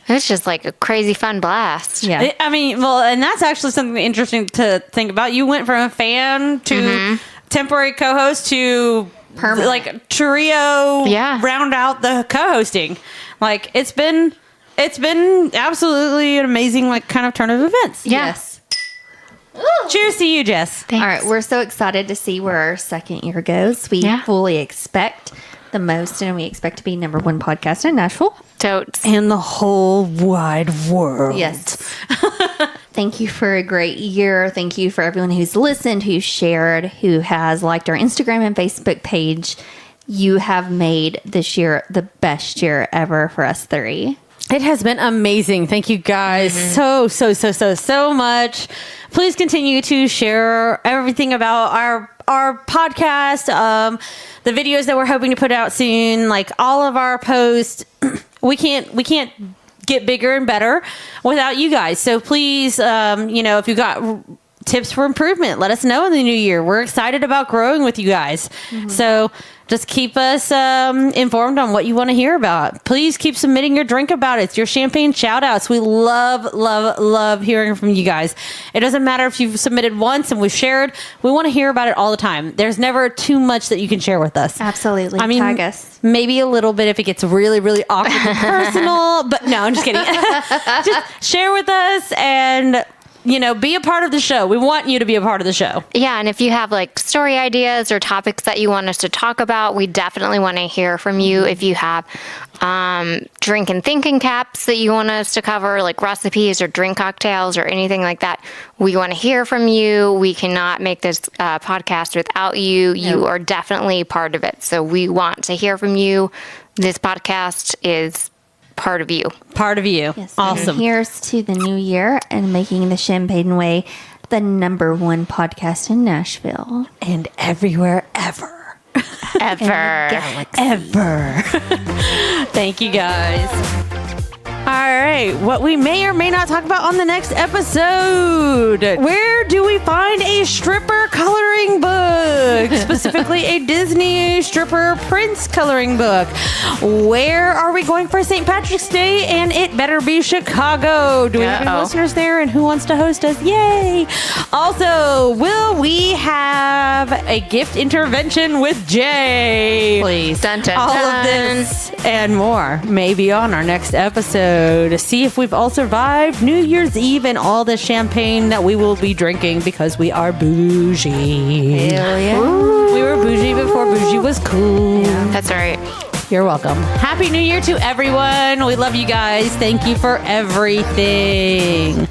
it was just like a crazy fun blast. Yeah. I mean, well, and that's actually something interesting to think about. You went from a fan to temporary co-host to Permanent. like trio Yeah. round out the co-hosting. Like it's been absolutely an amazing like kind of turn of events. Yeah. Yes. Cheers to you, Jess. Thanks. All right. We're so excited to see where our second year goes. We Yeah. fully expect the most, and we expect to be #1 podcast in Nashville. Totes. And the whole wide world. Yes. Thank you for a great year. Thank you for everyone who's listened, who's shared, who has liked our Instagram and Facebook page. You have made this year the best year ever for us three. It has been amazing. Thank you guys so much. Please continue to share everything about our podcast, the videos that we're hoping to put out soon, like all of our posts. We can't get bigger and better without you guys. So please, if you got tips for improvement, let us know in the new year. We're excited about growing with you guys. So just keep us informed on what you want to hear about. Please keep submitting your drink about it. It's your champagne shout outs. We love hearing from you guys. It doesn't matter if you've submitted once and we've shared. We want to hear about it all the time. There's never too much that you can share with us. Absolutely. I mean, tag us. Maybe a little bit if it gets really, really awkward and personal. But no, I'm just kidding. Just share with us and, be a part of the show. We want you to be a part of the show. Yeah, and if you have like story ideas or topics that you want us to talk about, we definitely want to hear from you. If you have drink and thinking caps that you want us to cover, like recipes or drink cocktails or anything like that, we want to hear from you. We cannot make this podcast without you. You are definitely part of it. So we want to hear from you. This podcast is part of you. Part of you. Yes, Awesome. And here's to the new year and making the Champagne Way the #1 podcast in Nashville. And everywhere ever. Ever. Thank you guys. All right, what we may or may not talk about on the next episode. Where do we find a stripper coloring book? Specifically, a Disney stripper prince coloring book. Where are we going for St. Patrick's Day? And it better be Chicago. Do we have any listeners there? And who wants to host us? Yay! Also, will we have a gift intervention with Jay? Please. Dun, dun, All dun. of this and more maybe on our next episode to see if we've all survived New Year's Eve and all the champagne that we will be drinking because we are bougie. Hell yeah. We were bougie before bougie was cool. That's right. You're welcome. Happy New Year to everyone. We love you guys. Thank you for everything.